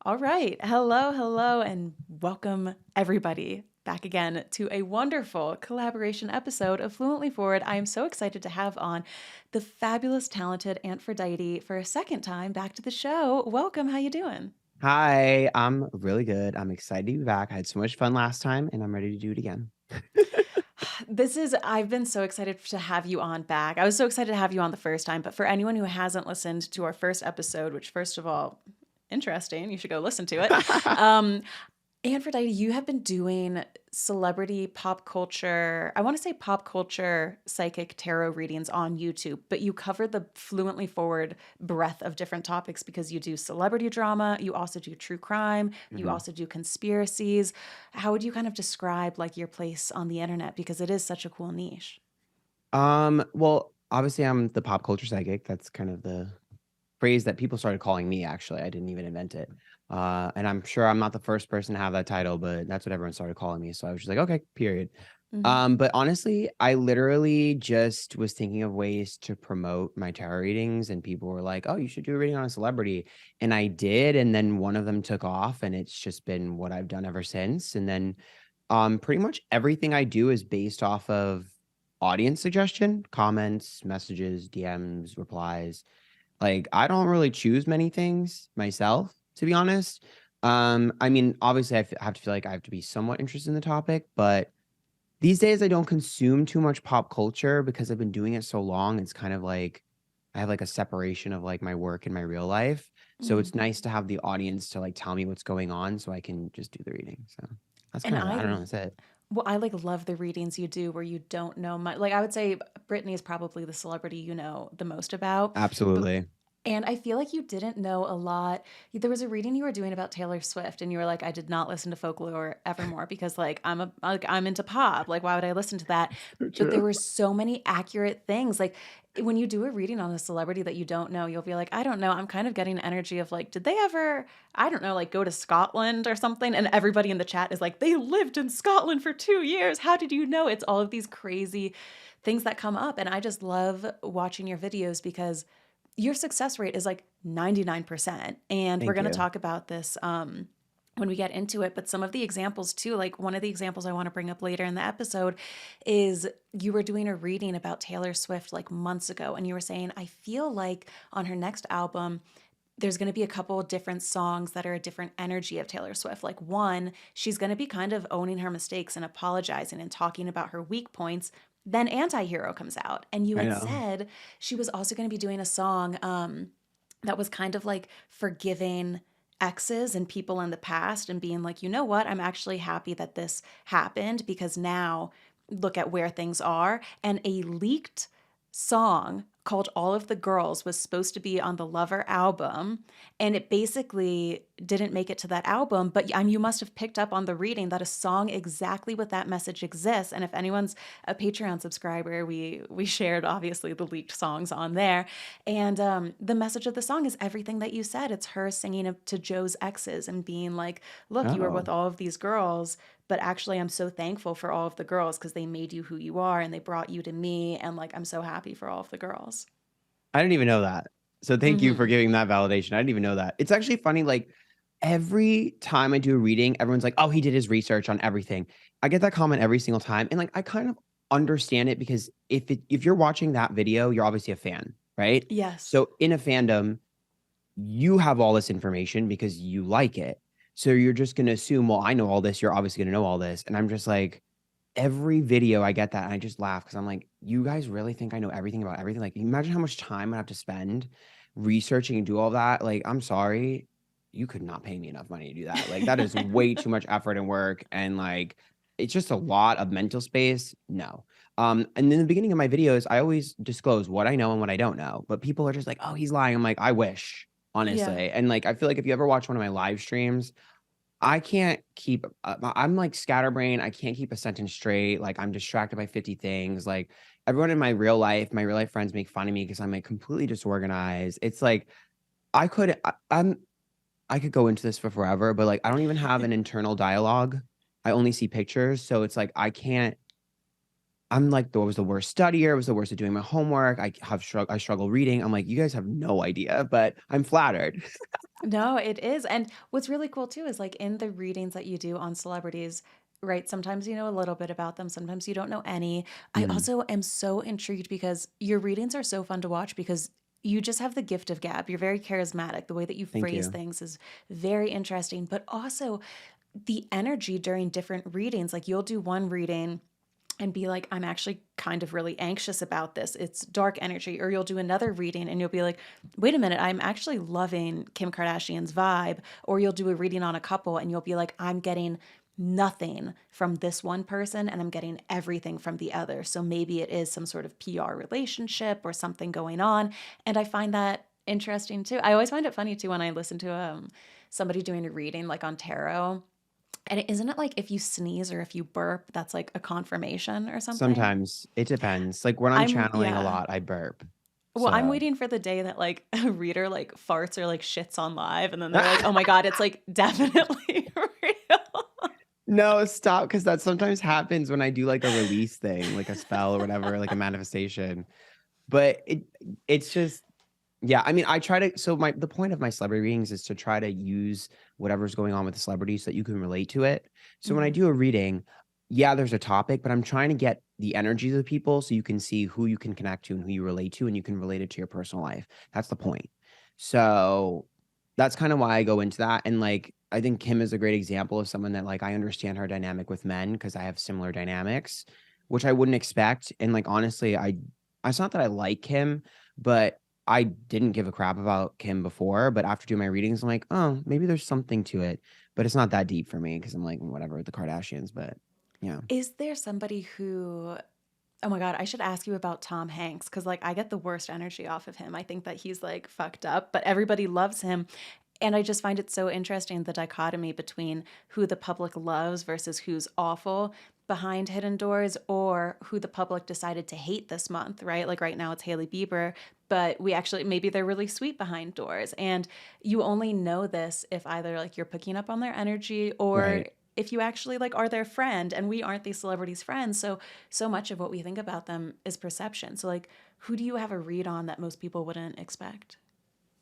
All right. Hello, hello, and welcome everybody back again to a wonderful collaboration episode of Fluently Forward. I am so excited to have on the fabulous, talented Antphrodite for a second time back to the show. Welcome. How you doing? Hi, I'm really good. I'm excited to be back. I had so much fun last time and I'm ready to do it again. I've been so excited to have you on back. I was so excited to have you on the first time, but for anyone who hasn't listened to our first episode, which, first of all, interesting, you should go listen to it. Um, Aphrodite, you have been doing celebrity pop culture, I want to say pop culture psychic tarot readings on YouTube, but you cover the fluently forward breadth of different topics because you do celebrity drama, you also do true crime, you Mhm. also do conspiracies. How would you kind of describe like your place on the internet because it is such a cool niche? Well, obviously I'm the pop culture psychic. That's kind of the phrase that people started calling me, actually. I didn't even invent it. And I'm sure I'm not the first person to have that title, but that's what everyone started calling me. So I was just like, okay, period. Mhm. But honestly, I literally just was thinking of ways to promote my tarot readings, and people were like, "Oh, you should do a reading on a celebrity." And I did, and then one of them took off, and it's just been what I've done ever since. And then pretty much everything I do is based off of audience suggestion, comments, messages, DMs, replies. Like, I don't really choose many things myself, to be honest. I mean, obviously, have to feel like I have to be somewhat interested in the topic, but these days I don't consume too much pop culture because I've been doing it so long. It's kind of like I have like a separation of like my work and my real life. So Mhm. it's nice to have the audience to like tell me what's going on so I can just do the reading. So that's And kind of, I don't know, that's it. well, I like love the readings you do where you don't know much. Like I would say Britney is probably the celebrity you know the most about. But Absolutely. and I feel like you didn't know a lot. There was a reading you were doing about Taylor Swift, and you were like, "I did not listen to folklore evermore because I'm into pop. Like, why would I listen to that?" So But there true. were so many accurate things. Like when you do a reading on a celebrity that you don't know, you'll be like, "I don't know." I'm kind of getting the energy of like, did they ever, I don't know, like go to Scotland or something? And everybody in the chat is like, "They lived in Scotland for 2 years. How did you know?" It's all of these crazy things that come up, and I just love watching your videos because your success rate is like 99%. And we're Thank going to you. talk about this when we get into it. But some of the examples, too, like one of the examples I want to bring up later in the episode is you were doing a reading about Taylor Swift like months ago. And you were saying, I feel like on her next album, there's going to be a couple of different songs that are a different energy of Taylor Swift. Like one, she's going to be kind of owning her mistakes and apologizing and talking about her weak points. Then Antihero comes out, and you I had know. said she was also going to be doing a song that was kind of like forgiving exes and people in the past and being like, you know what, I'm actually happy that this happened because now look at where things are. And a leaked song called All of the Girls was supposed to be on the Lover album, and it basically didn't make it to that album. But you must have picked up on the reading that a song exactly with that message exists. And if anyone's a Patreon subscriber, we shared obviously the leaked songs on there, and the message of the song is everything that you said. It's her singing to Joe's exes and being like, "Look, you were with Oh, all of these girls, but actually I'm so thankful for all of the girls because they made you who you are and they brought you to me, and like I'm so happy for all of the girls." I didn't even know that. So thank you for Mm-hmm. giving that validation. I didn't even know that. It's actually funny. Like every time I do a reading, everyone's like, "Oh, he did his research on everything." I get that comment every single time, and like I kind of understand it because if you're watching that video, you're obviously a fan, right? Yes. So in a fandom, you have all this information because you like it. So you're just gonna assume, well, I know all this. You're obviously gonna know all this, and I'm just like, every video I get that, and I just laugh because 'cause I'm like, "You guys really think I know everything about everything?" Like, imagine how much time I have to spend researching and do all that. Like, I'm sorry, you could not pay me enough money to do that. Like, that is way too much effort and work, and, like, it's just a lot of mental space. No. And in the beginning of my videos, I always disclose what I know and what I don't know, but people are just like, "Oh, he's lying." I'm like, "I wish, Yeah. honestly." And, like, I feel like if you ever watch one of my live streams, I can't keep I'm like scatterbrained. I can't keep a sentence straight. Like I'm distracted by 50 things. Like everyone in my real life friends make fun of me because I'm like completely disorganized. It's like I could go into this for forever, but like I don't even have an internal dialogue. I only see pictures. So it's like I can't I'm like I was the worst studier, I was the worst at doing my homework. I struggle reading. I'm like, you guys have no idea, but I'm flattered. No, it is. And what's really cool too is like in the readings that you do on celebrities, right? Sometimes you know a little bit about them, sometimes you don't know any. I Mhm. also am so intrigued because your readings are so fun to watch because you just have the gift of gab. You're very charismatic. The way that you Thank phrase you. things is very interesting, but also the energy during different readings. Like you'll do one reading and be like, I'm actually kind of really anxious about this. It's dark energy. Or you'll do another reading and you'll be like, wait a minute, I'm actually loving Kim Kardashian's vibe. Or you'll do a reading on a couple and you'll be like, I'm getting nothing from this one person and I'm getting everything from the other. So maybe it is some sort of PR relationship or something going on. And I find that interesting too. I always find it funny too when I listen to somebody doing a reading like on tarot, and isn't it like if you sneeze or if you burp, that's like a confirmation or something? Sometimes it depends. Like when I'm channeling a Yeah. lot, I burp. Well, I'm So waiting for the day that like a reader like farts or like shits on live and then they're like, "Oh my God, it's like definitely real." no, stop, because that sometimes happens when I do like a release thing, like a spell or whatever, like a manifestation. But it's just yeah, I mean, I try to so my the point of my celebrity readings is to try to use whatever's going on with the celebrity so that you can relate to it. So when I Mhm. do a reading, yeah, there's a topic, but I'm trying to get the energies of people so you can see who you can connect to and who you relate to, and you can relate it to your personal life. That's the point. So that's kind of why I go into that. And like, I think Kim is a great example of someone that like I understand her dynamic with men because I have similar dynamics, which I wouldn't expect. And like, honestly, it's not that I like Kim, but I didn't give a crap about Kim before, but after doing my readings, I'm like, oh, maybe there's something to it, but it's not that deep for me because I'm like, whatever, the Kardashians, but yeah. Is there somebody who, oh my God, I should ask you about Tom Hanks because like I get the worst energy off of him. I think that he's like fucked up, but everybody loves him. And I just find it so interesting the dichotomy between who the public loves versus who's awful behind hidden doors, or who the public decided to hate this month, right? Like right now it's Hailey Bieber, but we actually maybe they're really sweet behind doors. And you only know this if either like you're picking up on their energy or Right. if you actually like are their friend, and we aren't these celebrities friends. So so much of what we think about them is perception. So like who do you have a read on that most people wouldn't expect?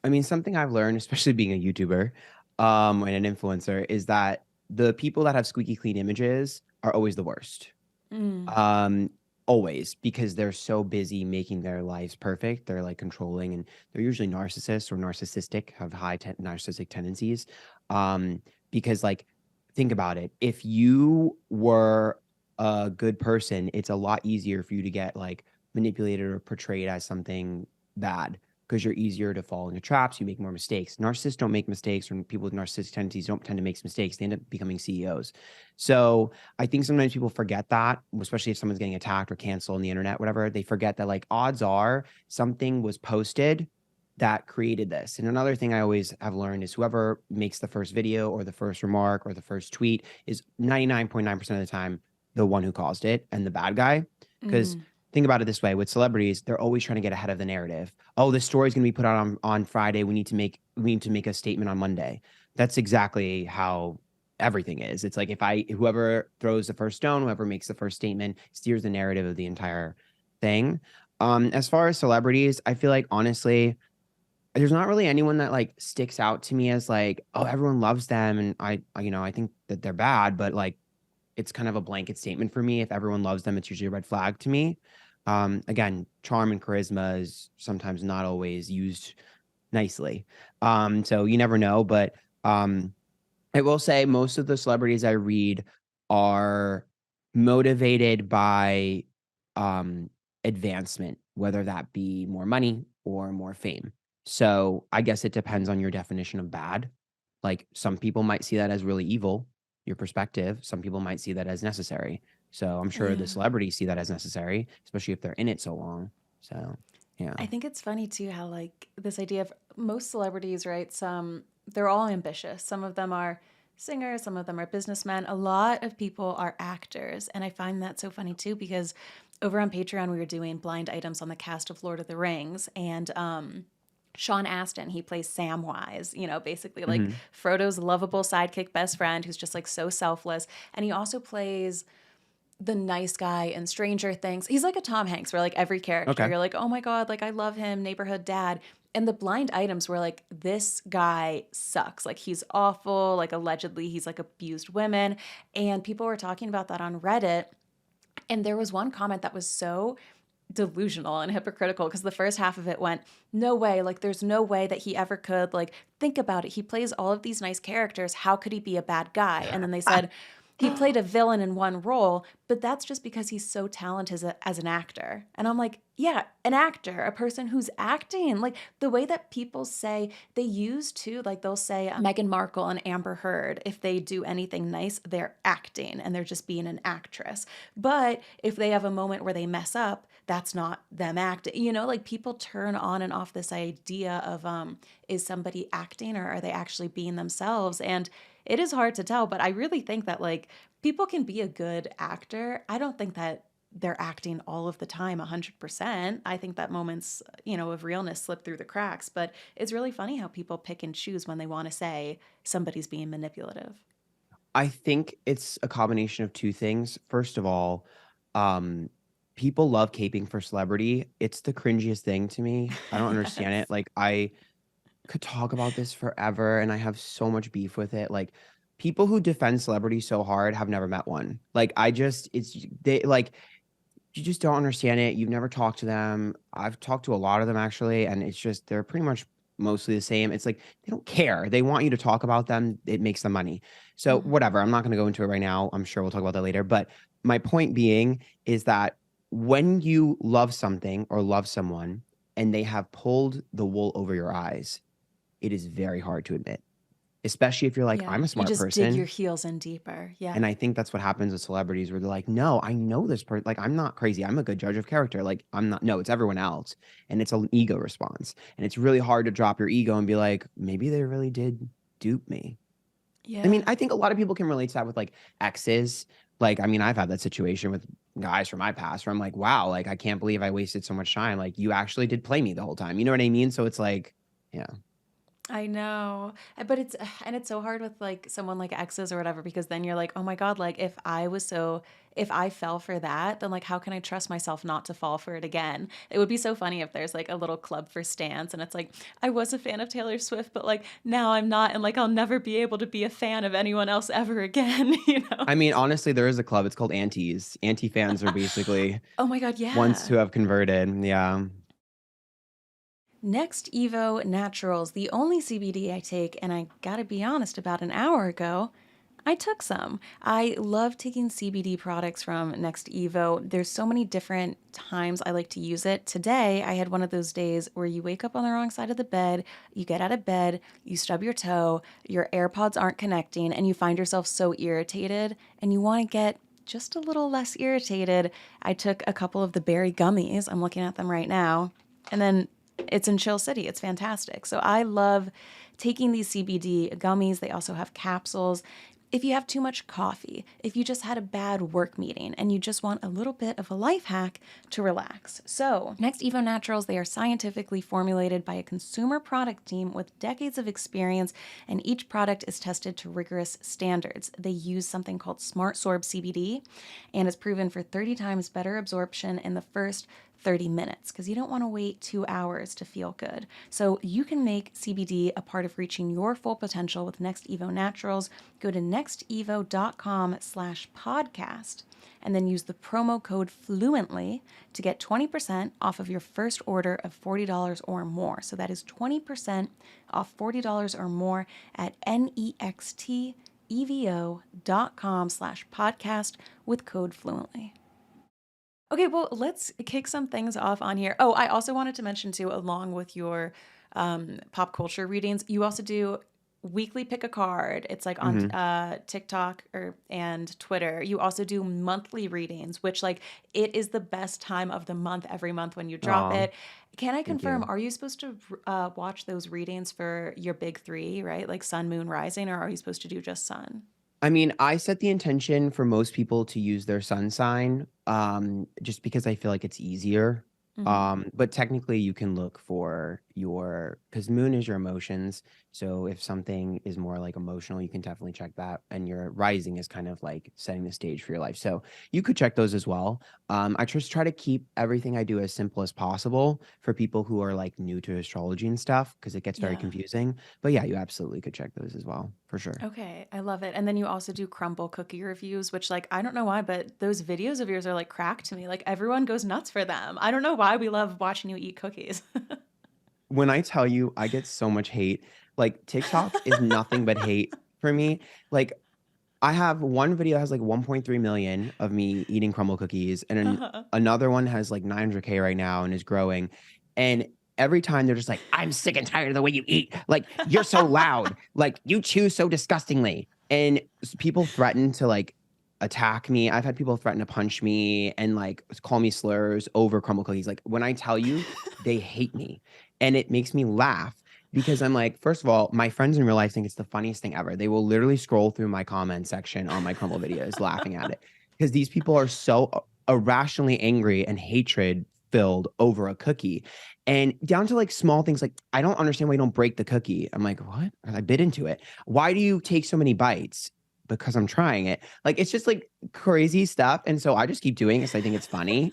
I mean, something I've learned, especially being a YouTuber, and an influencer, is that the people that have squeaky clean images are always the worst. Mm. Um, Always, because they're so busy making their lives perfect. They're like controlling and they're usually narcissists or narcissistic, have high narcissistic tendencies. Um, because like think about it. If you were a good person, it's a lot easier for you to get like manipulated or portrayed as something bad because you're easier to fall into traps. You make more mistakes. Narcissists don't make mistakes, or people with narcissistic tendencies don't tend to make mistakes. They end up becoming CEOs. So I think sometimes people forget that, especially if someone's getting attacked or canceled on the internet, whatever, they forget that like odds are something was posted that created this. And another thing I always have learned is whoever makes the first video or the first remark or the first tweet is 99.9% of the time the one who caused it and the bad guy. Because Mm. think about it this way, with celebrities, they're always trying to get ahead of the narrative. Oh, this story is going to be put out on Friday. We need to make a statement on Monday. That's exactly how everything is. It's like if I whoever throws the first stone, whoever makes the first statement steers the narrative of the entire thing. As far as celebrities, I feel like honestly, there's not really anyone that like sticks out to me as like, oh, everyone loves them. And I think that they're bad, but like it's kind of a blanket statement for me. If everyone loves them, it's usually a red flag to me. Again, charm and charisma is sometimes not always used nicely. So you never know, but um I will say most of the celebrities I read are motivated by um, advancement, whether that be more money or more fame. So I guess it depends on your definition of bad. Like some people might see that as really evil, your perspective. Some people might see that as necessary. So I'm sure the Yeah. celebrities see that as necessary, especially if they're in it so long. So yeah. I think it's funny too how like this idea of most celebrities, right? Some they're all ambitious. Some of them are singers, some of them are businessmen. A lot of people are actors, and I find that so funny too because over on Patreon we were doing blind items on the cast of Lord of the Rings, and Sean Astin, he plays Samwise, basically like Mhm. Frodo's lovable sidekick best friend who's just like so selfless. And he also plays the nice guy in Stranger Things. He's like a Tom Hanks, where like every character, Okay. you're like, oh my God, like I love him, neighborhood dad. And the blind items were like, this guy sucks. Like, he's awful. Like, allegedly, he's like abused women. And people were talking about that on Reddit. And there was one comment that was so delusional and hypocritical because the first half of it went, no way, like there's no way that he ever could, like, think about it, he plays all of these nice characters, how could he be a bad guy? And then they said he played a villain in one role, but that's just because he's so talented as an actor. And I'm like, yeah, an actor, a person who's acting. Like, the way that people say, they use to, like, they'll say Meghan Markle and Amber Heard, if they do anything nice, they're acting and they're just being an actress. But if they have a moment where they mess up, that's not them acting. You know, like, people turn on and off this idea of is somebody acting or are they actually being themselves? And it is hard to tell, but I really think that, like, people can be a good actor. I don't think that they're acting all of the time 100%. I think that moments, of realness slip through the cracks, but it's really funny how people pick and choose when they want to say somebody's being manipulative. I think it's a combination of 2 things. First of all, um, people love caping for celebrity. It's the cringiest thing to me. I don't understand it. Yes. Like, I could talk about this forever, and I have so much beef with it. Like, people who defend celebrity so hard have never met one. Like, I just it's they like, you just don't understand it. You've never talked to them. I've talked to a lot of them actually, and it's just they're pretty much mostly the same. It's like they don't care. They want you to talk about them. It makes them money. So Mhm. whatever. I'm not going to go into it right now. I'm sure we'll talk about that later. But my point being is that when you love something or love someone and they have pulled the wool over your eyes, it is very hard to admit, especially if you're like, I'm Yeah, a you smart just dig your person. heels in deeper. Yeah. And I think that's what happens with celebrities where they're like, "No, I know this person. Like, I'm not crazy. I'm a good judge of character. Like, I'm not. No, it's everyone else." And it's an ego response. And it's really hard to drop your ego and be like, maybe they really did dupe me. I mean, Yeah. I think a lot of people can relate to that with like exes. Like, I mean, I've had that situation with guys from my past where I'm like, wow, like, I can't believe I wasted so much time. Like, you actually did play me the whole time. You know what I mean? So it's like, yeah. I know. But it's and it's so hard with, like, someone like exes or whatever, because then you're like, "Oh my God, like, if I fell for that, then, like, how can I trust myself not to fall for it again?" It would be so funny if there's, like, a little club for stans and it's like, "I was a fan of Taylor Swift, but, like, now I'm not, and, like, I'll never be able to be a fan of anyone else ever again," you know? I mean, honestly, there is a club. It's called Antis. Anti fans are basically Oh my God, ones yeah. who have converted. Yeah. Next Evo Naturals, the only CBD I take, and I gotta be honest, about an hour ago, I took some. I love taking CBD products from Next Evo. There's so many different times I like to use it. Today, I had one of those days where you wake up on the wrong side of the bed, you get out of bed, you stub your toe, your AirPods aren't connecting, and you find yourself so irritated, and you want to get just a little less irritated. I took a couple of the berry gummies. I'm looking at them right now. And then it's in Chill City. It's fantastic. So I love taking these CBD gummies. They also have capsules. If you have too much coffee, if you just had a bad work meeting and you just want a little bit of a life hack to relax. So, Next Evo Naturals, they are scientifically formulated by a consumer product team with decades of experience, and each product is tested to rigorous standards. They use something called Smart Sorb CBD, and it's proven for 30 times better absorption in the first 30 minutes because you don't want to wait 2 hours to feel good. So you can make CBD a part of reaching your full potential with Next Evo Naturals. Go to nextevo.com/podcast and then use the promo code FLUENTLY to get 20% off of your first order of $40 or more. So that is 20% off $40 or more at nextevo.com/podcast with code FLUENTLY. Okay, well, let's kick some things off on here. Oh, I also wanted to mention too, along with your pop culture readings, you also do weekly pick a card. It's like on Mhm. TikTok and Twitter. You also do monthly readings, which, like, it is the best time of the month every month when you drop Aw, it. Can I thank confirm? you. Are you supposed to watch those readings for your big three, right? Like Sun, Moon, Rising, or are you supposed to do just Sun? I mean, I set the intention for most people to use their sun sign, just because I feel like it's easier. Mhm. But technically you can look for your because moon is your emotions. So if something is more like emotional, you can definitely check that. And your rising is kind of like setting the stage for your life. So you could check those as well. I just try to keep everything I do as simple as possible for people who are like new to astrology and stuff because it gets very Yeah. confusing. But yeah, you absolutely could check those as well, for sure. Okay, I love it. And then you also do crumble cookie reviews, which like I don't know why, but those videos of yours are like crack to me. Like everyone goes nuts for them. I don't know why we love watching you eat cookies. When I tell you I get so much hate, like TikTok is nothing but hate for me. Like I have one video that has like 1.3 million of me eating crumble cookies, and then Uh-huh. another one has like 900K right now and is growing. And every time they're just like, I'm sick and tired of the way you eat. Like, you're so loud. Like, you chew so disgustingly. And people threaten to like attack me. I've had people threaten to punch me and like call me slurs over crumble cookies. Like, when I tell you, they hate me. And it makes me laugh because I'm like, first of all, my friends in real life think it's the funniest thing ever. They will literally scroll through my comment section on my crumble videos laughing at it because these people are so irrationally angry and hatred filled over a cookie. And down to like small things like, I don't understand why you don't break the cookie. I'm like, what? I bit into it. Why do you take so many bites? Because I'm trying it. Like, it's just like crazy stuff. And so I just keep doing it because I think it's funny.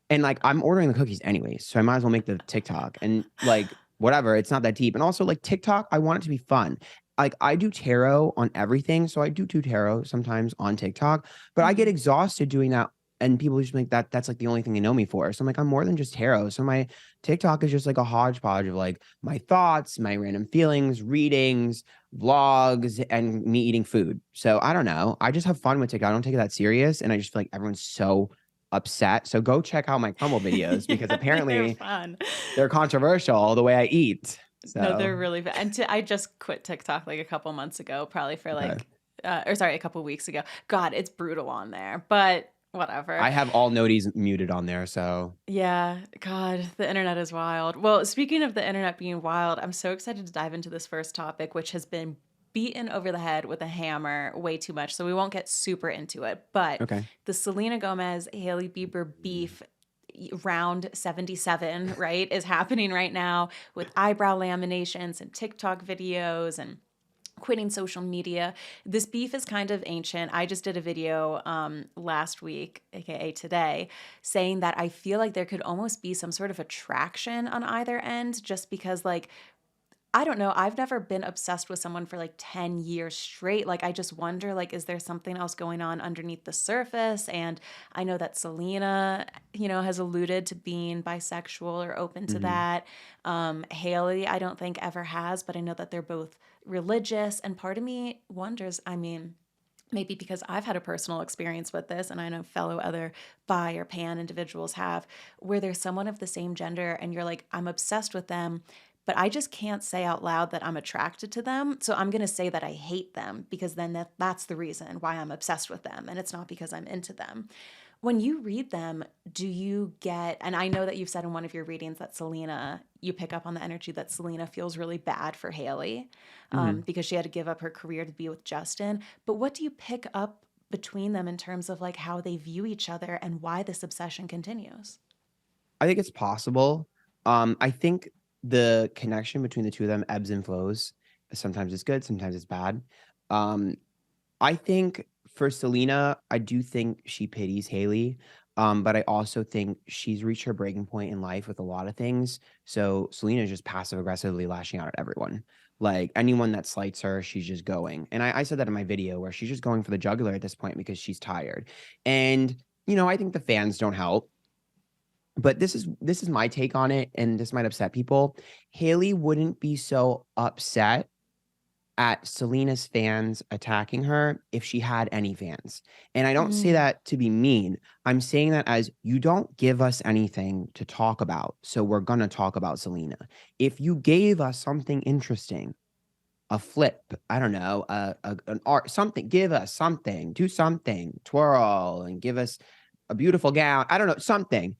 And like I'm ordering the cookies anyways, so I might as well make the TikTok and like whatever. It's not that deep. And also like TikTok, I want it to be fun. Like I do tarot on everything, so I do tarot sometimes on TikTok, but I get Mhm. exhausted doing that. And people just think that that's like the only thing they know me for. So I'm like, I'm more than just tarot. So my TikTok is just like a hodgepodge of like my thoughts, my random feelings, readings, vlogs, and me eating food. So I don't know. I just have fun with TikTok. I don't take it that serious. And I just feel like everyone's so upset. So go check out my crumble videos because Yeah, they're apparently fun. they're controversial the way I eat. No, So, they're really fun. And I just quit TikTok like a couple months ago, probably for okay. like, or sorry, a couple weeks ago. God, it's brutal on there, but whatever. I have all noties muted on there. So, Yeah, God, the internet is wild. Well, speaking of the internet being wild, I'm so excited to dive into this first topic, which has been beaten over the head with a hammer way too much. So we won't get super into it. But okay. the Selena Gomez, Hailey Bieber beef round 77, right, is happening right now with eyebrow laminations and TikTok videos and quitting social media. This beef is kind of ancient. I just did a video last week, aka today, saying that I feel like there could almost be some sort of attraction on either end just because like I don't know. I've never been obsessed with someone for like 10 years straight. Like, I just wonder, like, is there something else going on underneath the surface? And I know that Selena, has alluded to being bisexual or open to Hmm. that. Hailey, I don't think ever has, but I know that they're both religious. And part of me wonders, I mean, maybe because I've had a personal experience with this, and I know fellow other bi or pan individuals have, where there's someone of the same gender and you're like, I'm obsessed with them, but I just can't say out loud that I'm attracted to them. So I'm going to say that I hate them because then that's the reason why I'm obsessed with them. And it's not because I'm into them. When you read them, do you get, and I know that you've said in one of your readings that Selena, you pick up on the energy that Selena feels really bad for Hailey Hmm. because she had to give up her career to be with Justin. But what do you pick up between them in terms of like how they view each other and why this obsession continues? I think it's possible. I think the connection between the two of them ebbs and flows. Sometimes it's good, sometimes it's bad. Um, I think for Selena, I do think she pities Hailey. But I also think she's reached her breaking point in life with a lot of things. So Selena is just passive aggressively lashing out at everyone. Like anyone that slights her, she's just going. And I said that in my video where she's just going for the jugular at this point because she's tired. And I think the fans don't help. But this is my take on it, and this might upset people. Hailey wouldn't be so upset at Selena's fans attacking her if she had any fans. And I don't say Mm, that to be mean. I'm saying that as you don't give us anything to talk about. So we're going to talk about Selena. If you gave us something interesting, a flip, I don't know, an art, something, give us something, do something, twirl and give us a beautiful gown. I don't know, something.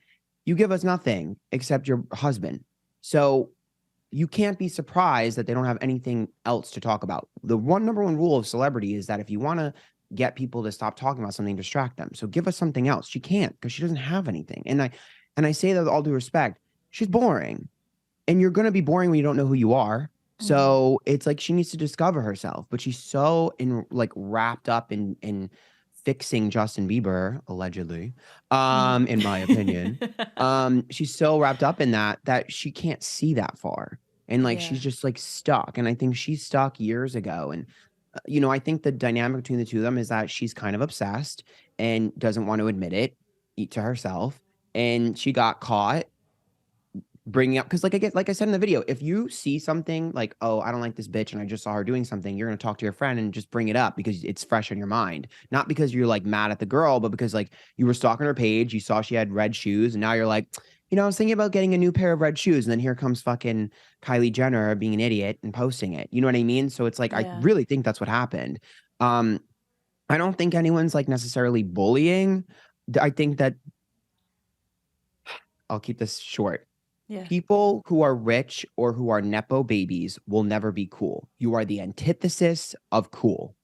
You give us nothing except your husband. So you can't be surprised that they don't have anything else to talk about. The number one rule of celebrity is that if you want to get people to stop talking about something, distract them. So give us something else. She can't because she doesn't have anything. And And I say that with all due respect. She's boring. And you're gonna be boring when you don't know who you are. Mhm. So it's like she needs to discover herself, but she's so in like wrapped up in fixing Justin Bieber, allegedly, Mhm. in my opinion. She's so wrapped up in that she can't see that far. And like Yeah. she's just like stuck. And I think she's stuck years ago. And I think the dynamic between the two of them is that she's kind of obsessed and doesn't want to admit it to herself. And she got caught bringing up because like I said in the video, if you see something like, oh, I don't like this bitch and I just saw her doing something, you're gonna talk to your friend and just bring it up because it's fresh in your mind. Not because you're like mad at the girl, but because like you were stalking her page, you saw she had red shoes, and now you're like, I was thinking about getting a new pair of red shoes, and then here comes fucking Kylie Jenner being an idiot and posting it. You know what I mean? So it's like I Yeah. really think that's what happened. Um, I don't think anyone's like necessarily bullying. I think that I'll keep this short. Yeah. People who are rich or who are nepo babies will never be cool. You are the antithesis of cool.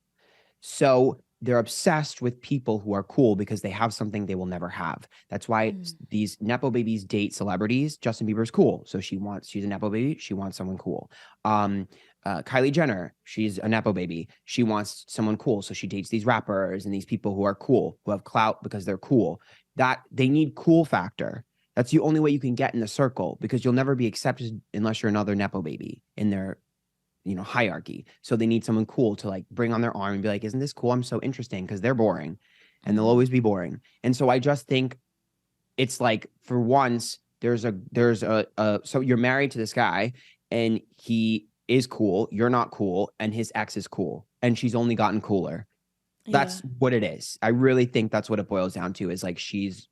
So they're obsessed with people who are cool because they have something they will never have. That's why Mm. these nepo babies date celebrities. Justin Bieber's cool, so she's a nepo baby. She wants someone cool. Um, Kylie Jenner, she's a nepo baby. She wants someone cool, so she dates these rappers and these people who are cool, who have clout because they're cool. That they need cool factor. That's the only way you can get in the circle because you'll never be accepted unless you're another nepo baby in their hierarchy. So they need someone cool to like bring on their arm and be like, isn't this cool? I'm so interesting because they're boring and they'll Mhm. always be boring. And so I just think it's like for once there's a so you're married to this guy and he is cool, you're not cool, and his ex is cool, and she's only gotten cooler. That's Yeah. what it is. I really think that's what it boils down to is like she's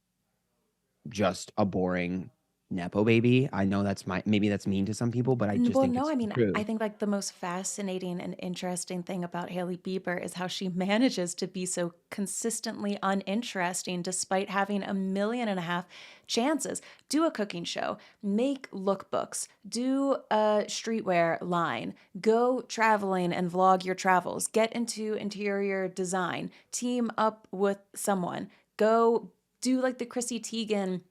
just a boring nepo baby. I know maybe that's mean to some people, but I just Well, think no, it's I the mean, I truth. think like the most fascinating and interesting thing about Hailey Bieber is how she manages to be so consistently uninteresting despite having 1.5 million chances. Do a cooking show, make lookbooks, do a streetwear line, go traveling and vlog your travels, get into interior design, team up with someone, go do like the Chrissy Teigen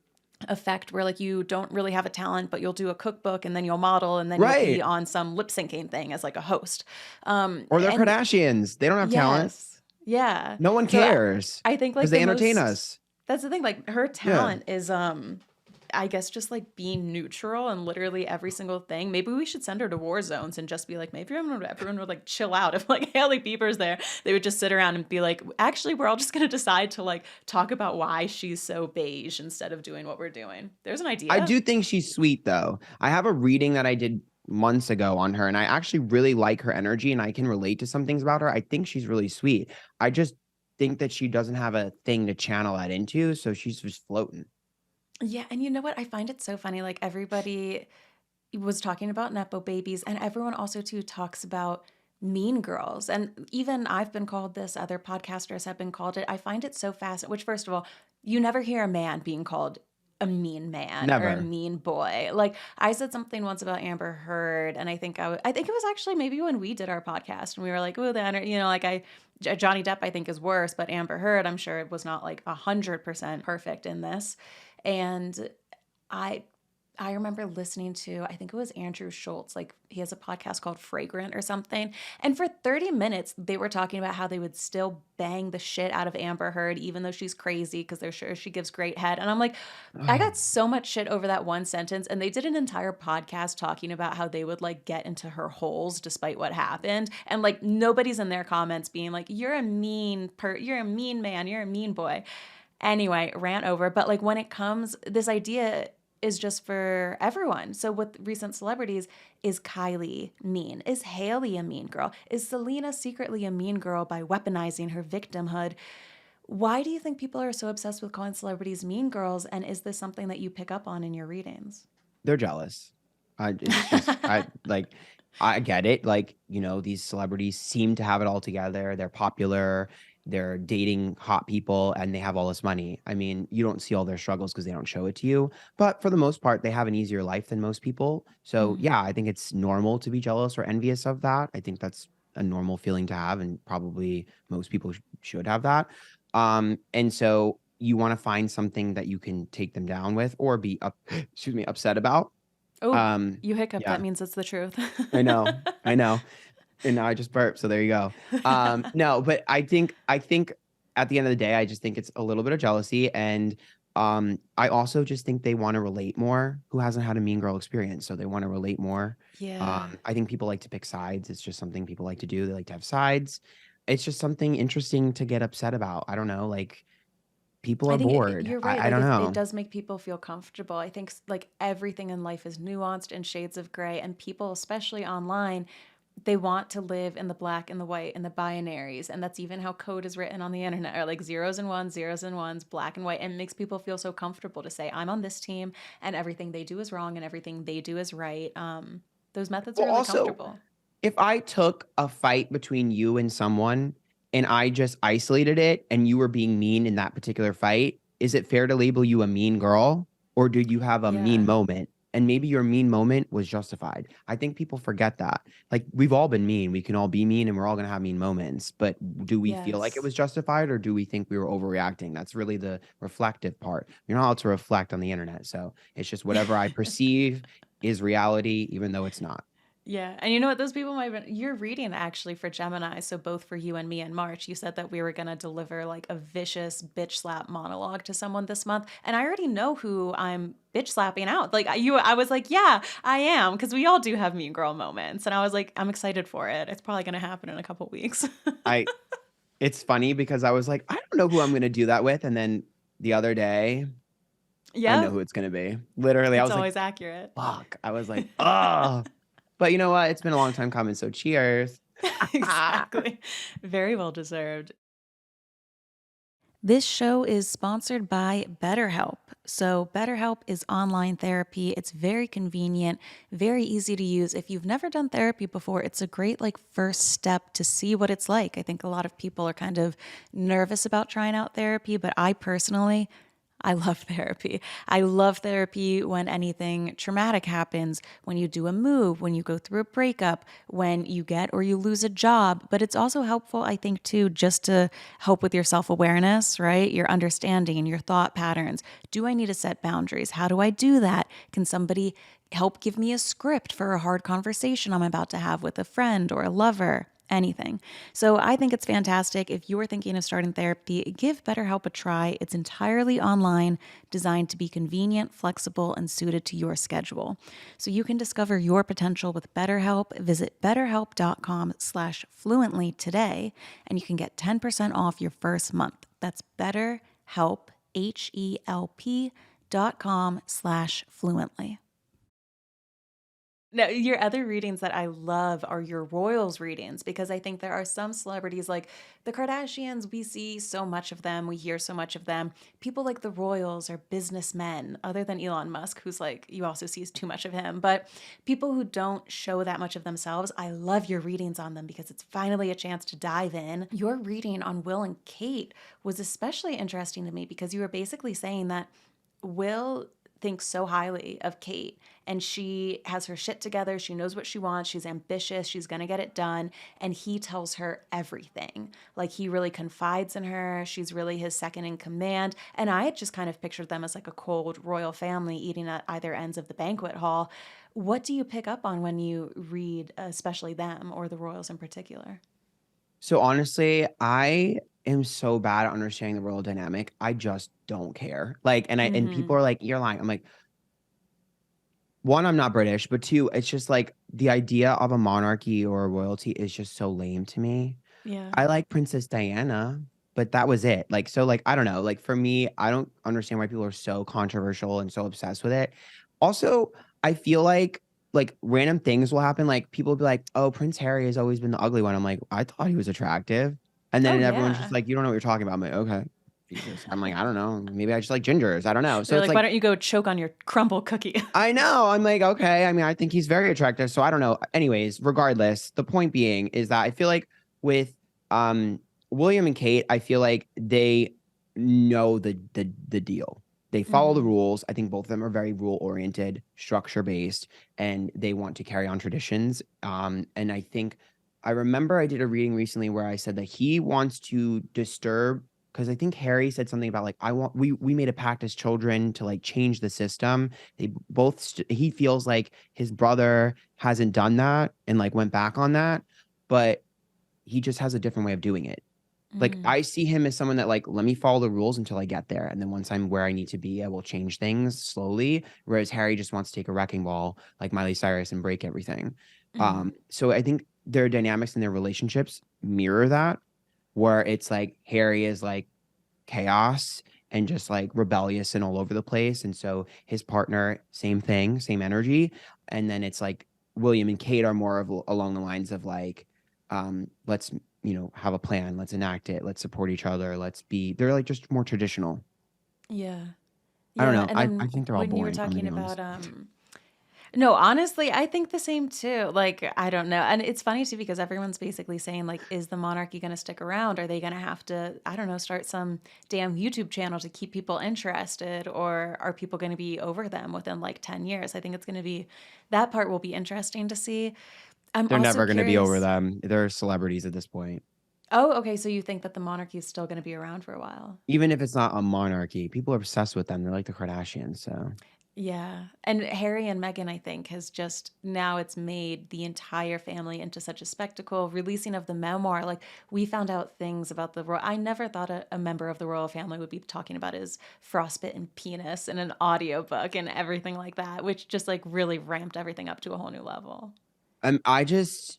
effect where like you don't really have a talent but you'll do a cookbook and then you'll model and then you'll be Right. on some lip syncing thing as like a host Or they're and Kardashians. They don't have talent. yes, yeah, No one so cares I think because like they the entertain most us. that's the thing, like her Yeah. talent is I guess just like being neutral in literally every single thing. Maybe we should send her to war zones and just be like, maybe everyone would like chill out. If like Hailey Bieber's there, they would just sit around and be like, actually, we're all just gonna decide to like talk about why she's so beige instead of doing what we're doing. There's an I idea. do think she's sweet though. I have a reading that I did months ago on her, and I actually really like her energy and I can relate to some things about her. I think she's really sweet. I just think that she doesn't have a thing to channel that into, so she's just floating. Yeah, and you know what? I find it so funny. Like everybody was talking about nepo babies, and everyone also too talks about mean girls. And even I've been called this, other podcasters have been called it. I find it so fascinating. Which, first of all, you never hear a man being called a mean man or a Never. mean boy. Like I said something once about Amber Heard, and I think it was actually maybe when we did our podcast, and we were like, oh, like Johnny Depp I think is worse, but Amber Heard I'm sure it was not like 100% perfect in this, and I I remember listening to, I think it was Andrew Schultz, like he has a podcast called Fragrant or something. And for 30 minutes, they were talking about how they would still bang the shit out of Amber Heard, even though she's crazy, because they're sure she gives great head. And I'm like, I got so much shit over that one sentence. And they did an entire podcast talking about how they would like get into her holes despite what happened. And like nobody's in their comments being like, you're a mean man, you're a mean boy. Anyway, rant over. But like when it comes, this idea is just for everyone. So with recent celebrities, is Kylie mean? Is Hailey a mean girl? Is Selena secretly a mean girl by weaponizing her victimhood? Why do you think people are so obsessed with calling celebrities mean girls? And is this something that you pick up on in your readings? They're jealous. It's just I get it. Like, these celebrities seem to have it all together. They're popular, they're dating hot people, and they have all this money. I mean, you don't see all their struggles because they don't show it to you. But for the most part, they have an easier life than most people. So Mm, yeah, I think it's normal to be jealous or envious of that. I think that's a normal feeling to have, and probably most people should have that. And so you wanna find something that you can take them down with or be excuse me, upset about. Oh, Um, you hiccup, yeah, that means it's the truth. I know, and now I just burped, so there you go. No, but I think at the end of the day, I just think it's a little bit of jealousy, and, I also just think they wanna relate more. Who hasn't had a mean girl experience? So they wanna relate more. Yeah. I think people like to pick sides. It's just something people like to do. They like to have sides. It's just something interesting to get upset about. I don't know, like, people I are think bored. you're right. I Like don't it know. does make people feel comfortable. I think like everything in life is nuanced and shades of gray, and people, especially online, they want to live in the black and the white and the binaries, and that's even how code is written on the internet, or like zeros and ones, black and white, and it makes people feel so comfortable to say I'm on this team, and everything they do is wrong, and everything they do is right. Those methods are Well, really also, comfortable. if I took a fight between you and someone and I just isolated it and you were being mean in that particular fight, is it fair to label you a mean girl? Or did you have a mean Yeah. moment? And maybe your mean moment was justified. I think people forget that. Like, we've all been mean. We can all be mean and we're all going to have mean moments. But do we feel like it Yes. was justified or do we think we were overreacting? That's really the reflective part. You're not allowed to reflect on the internet. So it's just whatever I perceive is reality, even though it's not. Yeah, and you know what? Those people might have been. You're reading actually for Gemini, so both for you and me in March. You said that we were gonna deliver like a vicious bitch slap monologue to someone this month, and I already know who I'm bitch slapping out. Like I was like, yeah, I am, because we all do have mean girl moments, and I was like, I'm excited for it. It's probably gonna happen in a couple weeks. I It's funny because I was like, "I don't know who I'm gonna do that with," and then the other day, I know Yep, who it's gonna be. Literally, I it's was like, always accurate. "Fuck." I was like, "Ugh." But you know what? It's been a long time coming, so cheers. Exactly, very well deserved. This show is sponsored by BetterHelp. So, BetterHelp is online therapy. It's very convenient, very easy to use. If you've never done therapy before, it's a great like first step to see what it's like. I think a lot of people are kind of nervous about trying out therapy, but I personally I love therapy. I love therapy when anything traumatic happens, when you do a move, when you go through a breakup, when you get or you lose a job. But it's also helpful, I think, too, just to help with your self awareness, right? Your understanding and your thought patterns. Do I need to set boundaries? How do I do that? Can somebody help give me a script for a hard conversation I'm about to have with a friend or a lover? Anything. So I think it's fantastic. If you are thinking of starting therapy, give BetterHelp a try. It's entirely online, designed to be convenient, flexible, and suited to your schedule. So you can discover your potential with BetterHelp. Visit betterhelp.com/fluently today, and you can get 10% off your first month. That's BetterHelp, HELP.com/fluently. No, your other readings that I love are your royals readings, because I think there are some celebrities like the Kardashians, we see so much of them, we hear so much of them. People like the royals are businessmen, other than Elon Musk, who's like, you also see too much of him. But people who don't show that much of themselves, I love your readings on them because it's finally a chance to dive in. Your reading on Will and Kate was especially interesting to me because you were basically saying that Will thinks so highly of Kate, and she has her shit together. She knows what she wants. She's ambitious. She's going to get it done. And he tells her everything. Like he really confides in her. She's really his second in command. And I had just kind of pictured them as like a cold royal family eating at either ends of the banquet hall. What do you pick up on when you read, especially them or the royals in particular? So honestly, I am so bad at understanding the royal dynamic. I just don't care. Like, and Mm-hmm. people are like, "You're lying." I'm like, one, I'm not British, but two, it's just like the idea of a monarchy or a royalty is just so lame to me. Yeah. I like Princess Diana, but that was it. Like, so, like, I don't know. Like, for me, I don't understand why people are so controversial and so obsessed with it. Also, I feel like random things will happen. Like, people will be like, "Oh, Prince Harry has always been the ugly one." I'm like, I thought he was attractive. And Oh, then everyone's just yeah. like, "You don't know what you're talking about." I'm like, okay, Jesus. I'm like, I don't know. Maybe I just like gingers. I don't know. So They're it's like, why like, don't you go choke on your crumble cookie? I know. I'm like, okay. I mean, I think he's very attractive. So I don't know. Anyways, regardless, the point being is that I feel like with um William and Kate, I feel like they know the deal. They follow the Mm-hmm. rules. I think both of them are very rule oriented, structure based, and they want to carry on traditions. And I think I remember I did a reading recently where I said that he wants to disturb because I think Harry said something about like, I want we made a pact as children to like change the system. They both he feels like his brother hasn't done that and like went back on that, but he just has a different way of doing it. Like Mm, I see him as someone that like, let me follow the rules until I get there. And then once I'm where I need to be, I will change things slowly. Whereas Harry just wants to take a wrecking ball like Miley Cyrus and break everything. mm, So I think their dynamics and their relationships mirror that, where it's like Harry is like chaos and just like rebellious and all over the place. And so his partner, same thing, same energy. And then it's like William and Kate are more of along the lines of like, let's, have a plan, let's enact it, let's support each other, they're like just more traditional. yeah. I don't Yeah, know. and I then think they're all when you were boring, if I'm talking being honest. about no, honestly, I think the same too. Like, I don't know. And it's funny too because everyone's basically saying like is the monarchy going to stick around? Are they going to have to, I don't know, start some damn YouTube channel to keep people interested, or are people going to be over them within like 10 years? I think it's going to be that part will be interesting to see. I'm They're also never going to be over curious. them. They're celebrities at this point. Oh, okay, so you think that the monarchy is still going to be around for a while? Even if it's not a monarchy, people are obsessed with them. They're like the Kardashians. So Yeah. And Harry and Meghan, I think, has just now it's made the entire family into such a spectacle. Releasing of the memoir, like we found out things about the royal. I never thought a member of the royal family would be talking about his frostbitten penis in an audiobook and everything like that, which just like really ramped everything up to a whole new level. I just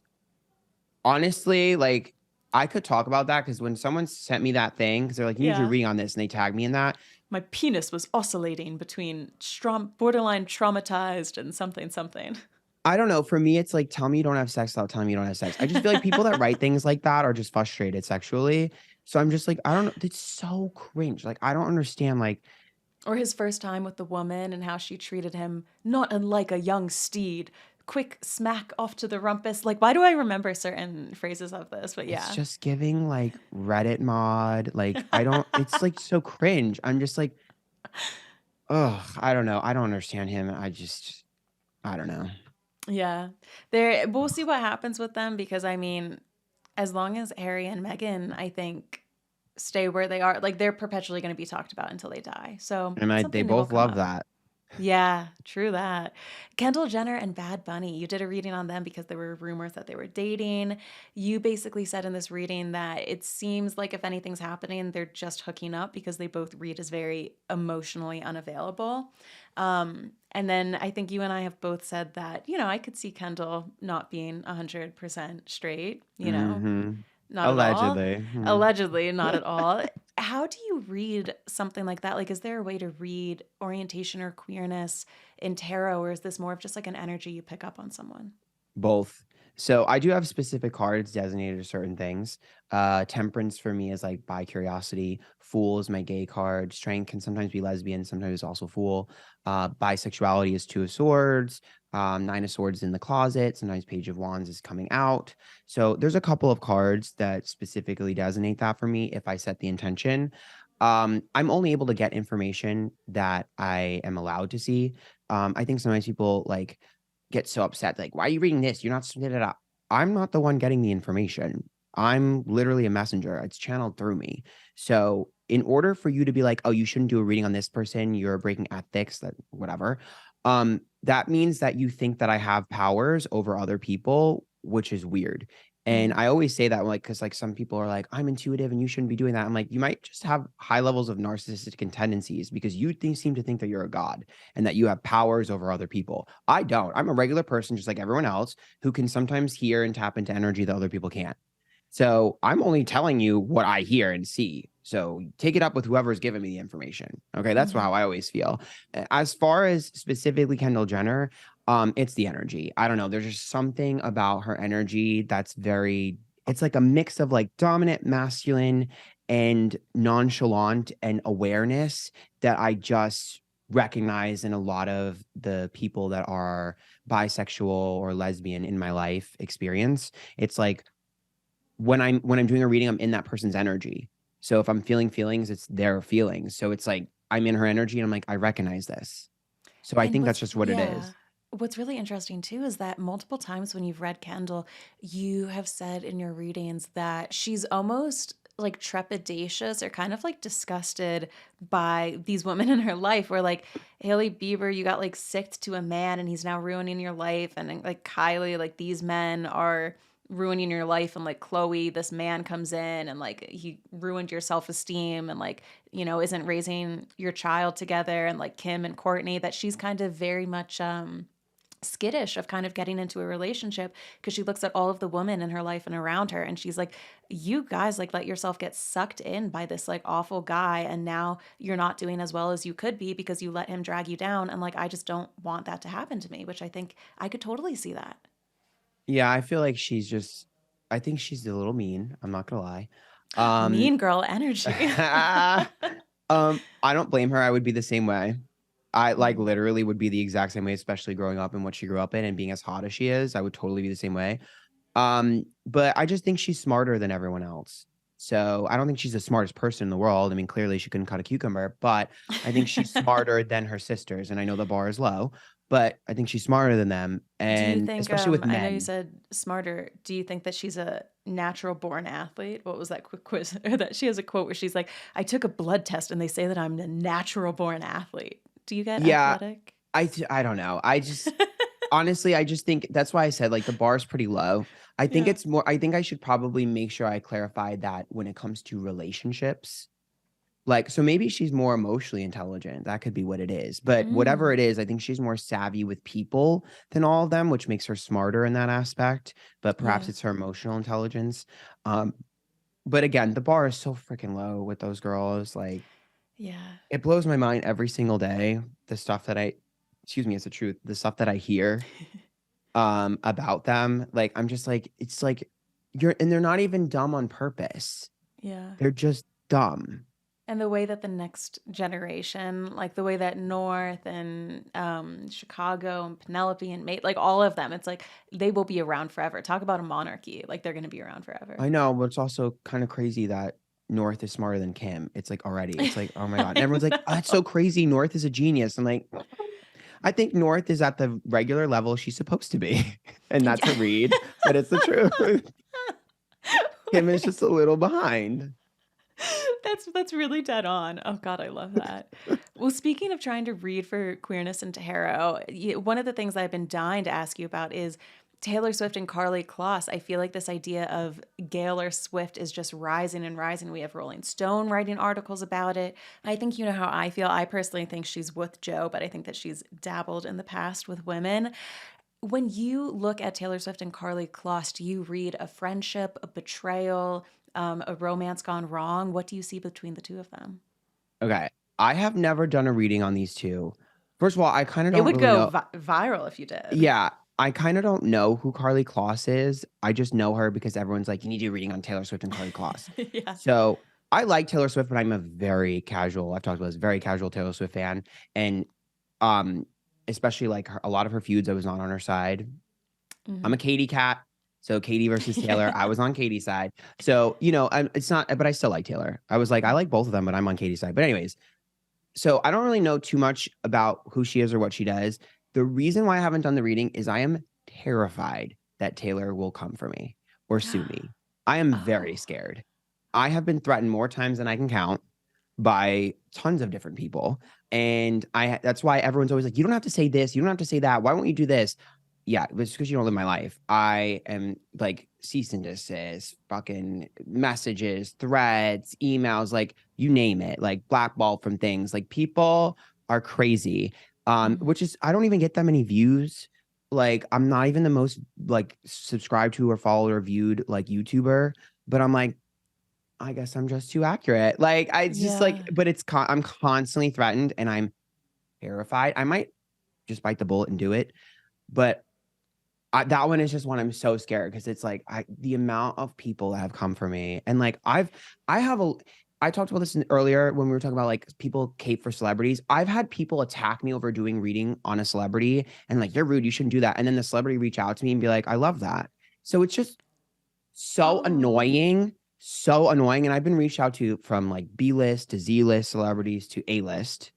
honestly, like, I could talk about that because when someone sent me that thing, because they're like, you need to Yeah. read on this, and they tag me in that. My penis was oscillating between borderline traumatized and something something. I don't know. For me, it's like, tell me you don't have sex without telling me you don't have sex. I just feel like people that write things like that are just frustrated sexually. So I'm just like, I don't know. It's so cringe. Like, I don't understand. Like, Or his first time with the woman and how she treated him not unlike a young steed. Quick smack off to the rumpus. Like, why do I remember certain phrases of this? But it's yeah. just giving like Reddit mod. Like, I don't, it's like so cringe. I'm just like, ugh, I don't know. I don't understand him. I don't know. Yeah. There we'll see what happens with them because I mean, as long as Harry and Meghan, I think, stay where they are, like they're perpetually going to be talked about until they die. So And they something new will both come love up. that. Yeah, true that. Kendall Jenner and Bad Bunny, you did a reading on them because there were rumors that they were dating. You basically said in this reading that it seems like if anything's happening, they're just hooking up because they both read as very emotionally unavailable. And then I think you and I have both said that, I could see Kendall not being 100% straight, Mm-hmm. not at all. Allegedly. Allegedly, not at all. How do you read something like that? Like, is there a way to read orientation or queerness in tarot, or is this more of just like an energy you pick up on someone? Both. So I do have specific cards designated to certain things. Temperance for me is like bi curiosity. Fool is my gay card. Strength can sometimes be lesbian, sometimes it's also fool. Bisexuality is two of swords. Nine of swords in the closet. Sometimes page of wands is coming out. So there's a couple of cards that specifically designate that for me if I set the intention. I'm only able to get information that I am allowed to see. I think sometimes people like get so upset, like, why are you reading this? You're not split it up. I'm not the one getting the information. I'm literally a messenger. It's channeled through me. So in order for you to be like, oh, you shouldn't do a reading on this person, you're breaking ethics, that whatever. That means that you think that I have powers over other people, which is weird. And Mm, I always say that, like, because like some people are like, I'm intuitive and you shouldn't be doing that. I'm like, you might just have high levels of narcissistic tendencies because you seem to think that you're a god and that you have powers over other people. I don't. I'm a regular person, just like everyone else, who can sometimes hear and tap into energy that other people can't. So I'm only telling you what I hear and see. So take it up with whoever's giving me the information. Okay. That's mm-hmm. how I always feel. As far as specifically Kendall Jenner, it's the energy. I don't know. There's just something about her energy that's it's like a mix of like dominant masculine and nonchalant and awareness that I just recognize in a lot of the people that are bisexual or lesbian in my life experience. It's like when I'm doing a reading, I'm in that person's energy. So if I'm feeling feelings, it's their feelings. So it's like I'm in her energy and I'm like, I recognize this. So I And think that's just what it yeah, is. what's really interesting too is that multiple times when you've read Kendall, you have said in your readings that she's almost like trepidatious or kind of like disgusted by these women in her life. Where like Hailey Bieber, you got like sicked to a man and he's now ruining your life. And then, like Kylie, like these men are ruining your life. And like Chloe, this man comes in and like he ruined your self esteem and like, you know, isn't raising your child together. And like Kim and Courtney, that she's kind of very much skittish of kind of getting into a relationship because she looks at all of the women in her life and around her and she's like, you guys like let yourself get sucked in by this like awful guy and now you're not doing as well as you could be because you let him drag you down. And like I just don't want that to happen to me, which I think I could totally see that. Yeah, I feel like I think she's a little mean, I'm not gonna lie. Um, Mean girl energy. I don't blame her, I would be the same way. I, like, Mm. literally would be the exact same way, especially growing up in what she grew up in and being as hot as she is, I would totally be the same way. But I just think she's smarter than everyone else. So, I don't think she's the smartest person in the world, I mean, clearly she couldn't cut a cucumber, but I think she's smarter than her sisters, and I know the bar is low, but I think she's smarter than them, Do you and think, especially with I know you men. said smarter. Do you think that she's a natural born athlete? What was that quick quiz? Or that she has a quote where she's like, I took a blood test and they say that I'm a natural born athlete. Do you get Yeah, athletic? I don't know, I just honestly, I just think that's why I said, like, the bar is pretty low. Yeah. I think I should probably make sure I clarify that when it comes to relationships. Like, so maybe she's more emotionally intelligent, that could be what it is, but whatever Mm, it is, I think she's more savvy with people than all of them, which makes her smarter in that aspect, but perhaps yeah. it's her emotional intelligence. Um, but again, the bar is so freaking low with those girls, like, Yeah. it blows my mind every single day, the stuff that I excuse me, it's the truth, the stuff that I hear about them, like, I'm just like, it's like, they're not even dumb on purpose. Yeah. They're just dumb. And the way that the next generation, like the way that North and Chicago and Penelope and Mate, like all of them, it's like they will be around forever. Talk about a monarchy. Like they're going to be around forever. I know, but it's also kind of crazy that North is smarter than Kim. It's like already, it's like, oh my God. And I everyone's like, oh, that's know. so crazy. North is a genius. I'm like, I think North is at the regular level she's supposed to be. And that's a Yeah. read, but it's the truth. Kim is just a little behind. That's really dead on. Oh God, I love that. Well, speaking of trying to read for queerness and tarot, one of the things I've been dying to ask you about is Taylor Swift and Karlie Kloss. I feel like this idea of Gaylor Swift is just rising and rising. We have Rolling Stone writing articles about it. I think you know how I feel. I personally think she's with Joe, but I think that she's dabbled in the past with women. When you look at Taylor Swift and Karlie Kloss, do you read a friendship, a betrayal, a romance gone wrong? What do you see between the two of them? Okay. I have never done a reading on these two. First of all, I kind of It don't would really go know. viral if you did. Yeah, I kind of don't know who Karlie Kloss is. I just know her because everyone's like, you need to do a reading on Taylor Swift and Karlie Kloss. Yeah. So I like Taylor Swift, but I'm a very casual, I've talked about this, very casual Taylor Swift fan. And um, especially like a lot of her feuds, I was not on her side. I'm Hmm. a Katie cat. So Katie versus Taylor, I was on Katie's side. So, you know, it's not, but I still like Taylor. I was like, I like both of them, but I'm on Katie's side. But anyways, so I don't really know too much about who she is or what she does. The reason why I haven't done the reading is I am terrified that Taylor will come for me or sue me. I am very Oh, scared. I have been threatened more times than I can count by tons of different people. And that's why everyone's always like, you don't have to say this, you don't have to say that. Why won't you do this? Yeah, it's because you don't live my life. I am like cease and desist, fucking messages, threads, emails, like you name it, like blackball from things. Like people are crazy. mm, Which is I don't even get that many views. Like I'm not even the most like subscribed to or followed or viewed like YouTuber, but I'm like, I guess I'm just too accurate. Like I just like, yeah. but I'm constantly threatened and I'm terrified. I might just bite the bullet and do it, but that one is just one I'm so scared because it's like the amount of people that have come for me and like I have a I talked about this earlier when we were talking about like people cape for celebrities. I've had people attack me over doing reading on a celebrity and like you're rude, you shouldn't do that. And then the celebrity reach out to me and be like, I love that. So it's just Oh, so annoying. And I've been reached out to from like B list to Z list celebrities to A list.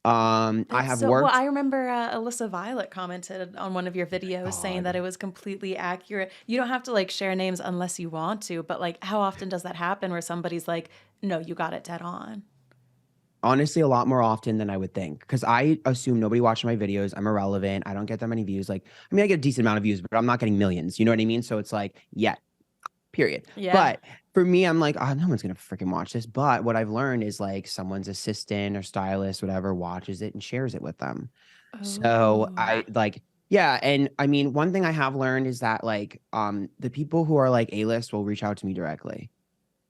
I That's have so well, worked I remember, Alyssa Violet commented on one of your videos saying that God. it was completely accurate. You don't have to, like, share names unless you want to, but, like, how often does that happen where somebody's like, "No, you got it dead on?" Honestly, a lot more often than I would think, because I assume nobody watched my videos. I'm irrelevant. I don't get that many views. Like, I mean, I get a decent amount of views, but I'm not getting millions. You know what I mean? So it's like, yeah, period. Yeah. But for me, I'm like, oh, no one's gonna freaking watch this. But what I've learned is like someone's assistant or stylist, whatever, watches it and shares it with them. So Oh. I like, yeah. And I mean, one thing I have learned is that like the people who are like A-list will reach out to me directly.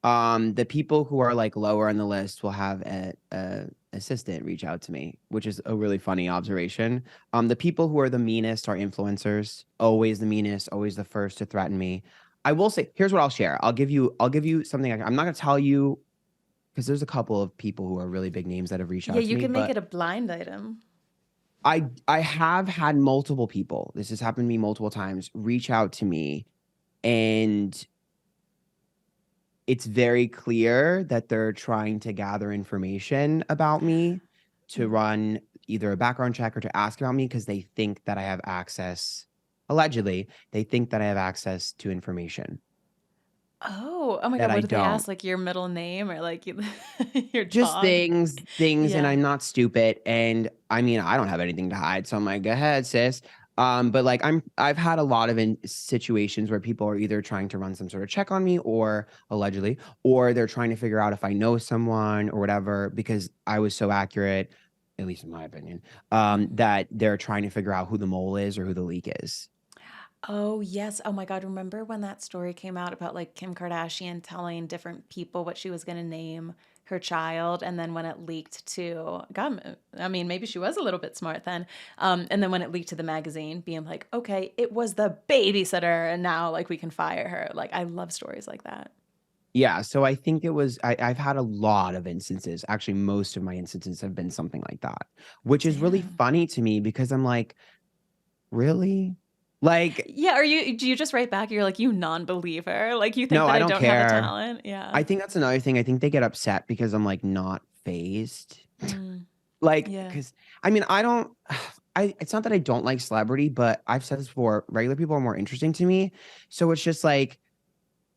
The people who are like lower on the list will have a assistant reach out to me, which is a really funny observation. The people who are the meanest are influencers, always the meanest, always the first to threaten me. I will say, here's what I'll share. I'll give you something. I'm not gonna tell you because there's a couple of people who are really big names that have reached Yeah, out to you me, can make but it a blind item. I have had multiple people. This has happened to me multiple times. Reach out to me, and it's very clear that they're trying to gather information about me to run either a background check or to ask about me because they think that I have access, allegedly, they think that I have access to information Oh, oh my that God, I what did they don't. ask? Like your middle name or like your Just dog? things, and Yeah. I'm not stupid. And I mean, I don't have anything to hide, so I'm like, go ahead, sis. But like I've had a lot of situations where people are either trying to run some sort of check on me or allegedly, or they're trying to figure out if I know someone or whatever, because I was so accurate, at least in my opinion, Mhm. that they're trying to figure out who the mole is or who the leak is. Oh, yes. Oh my God. Remember when that story came out about like Kim Kardashian telling different people what she was going to name her child? And then when it leaked to, God, I mean, maybe she was a little bit smart then. And then when it leaked to the magazine, being like, okay, it was the babysitter. And now like we can fire her. Like, I love stories like that. Yeah, so I think it was I've had a lot of instances. Actually, most of my instances have been something like that, which is really Damn. funny to me because I'm like, really? Like, Yeah. Do you just write back? You're like, you non believer. Like, you think no, that I I don't don't have a care. talent? Yeah. I think that's another thing. I think they get upset because I'm like not phased. Mm, Like, yeah. because I mean, I don't it's not that I don't like celebrity, but I've said this before, regular people are more interesting to me. So it's just like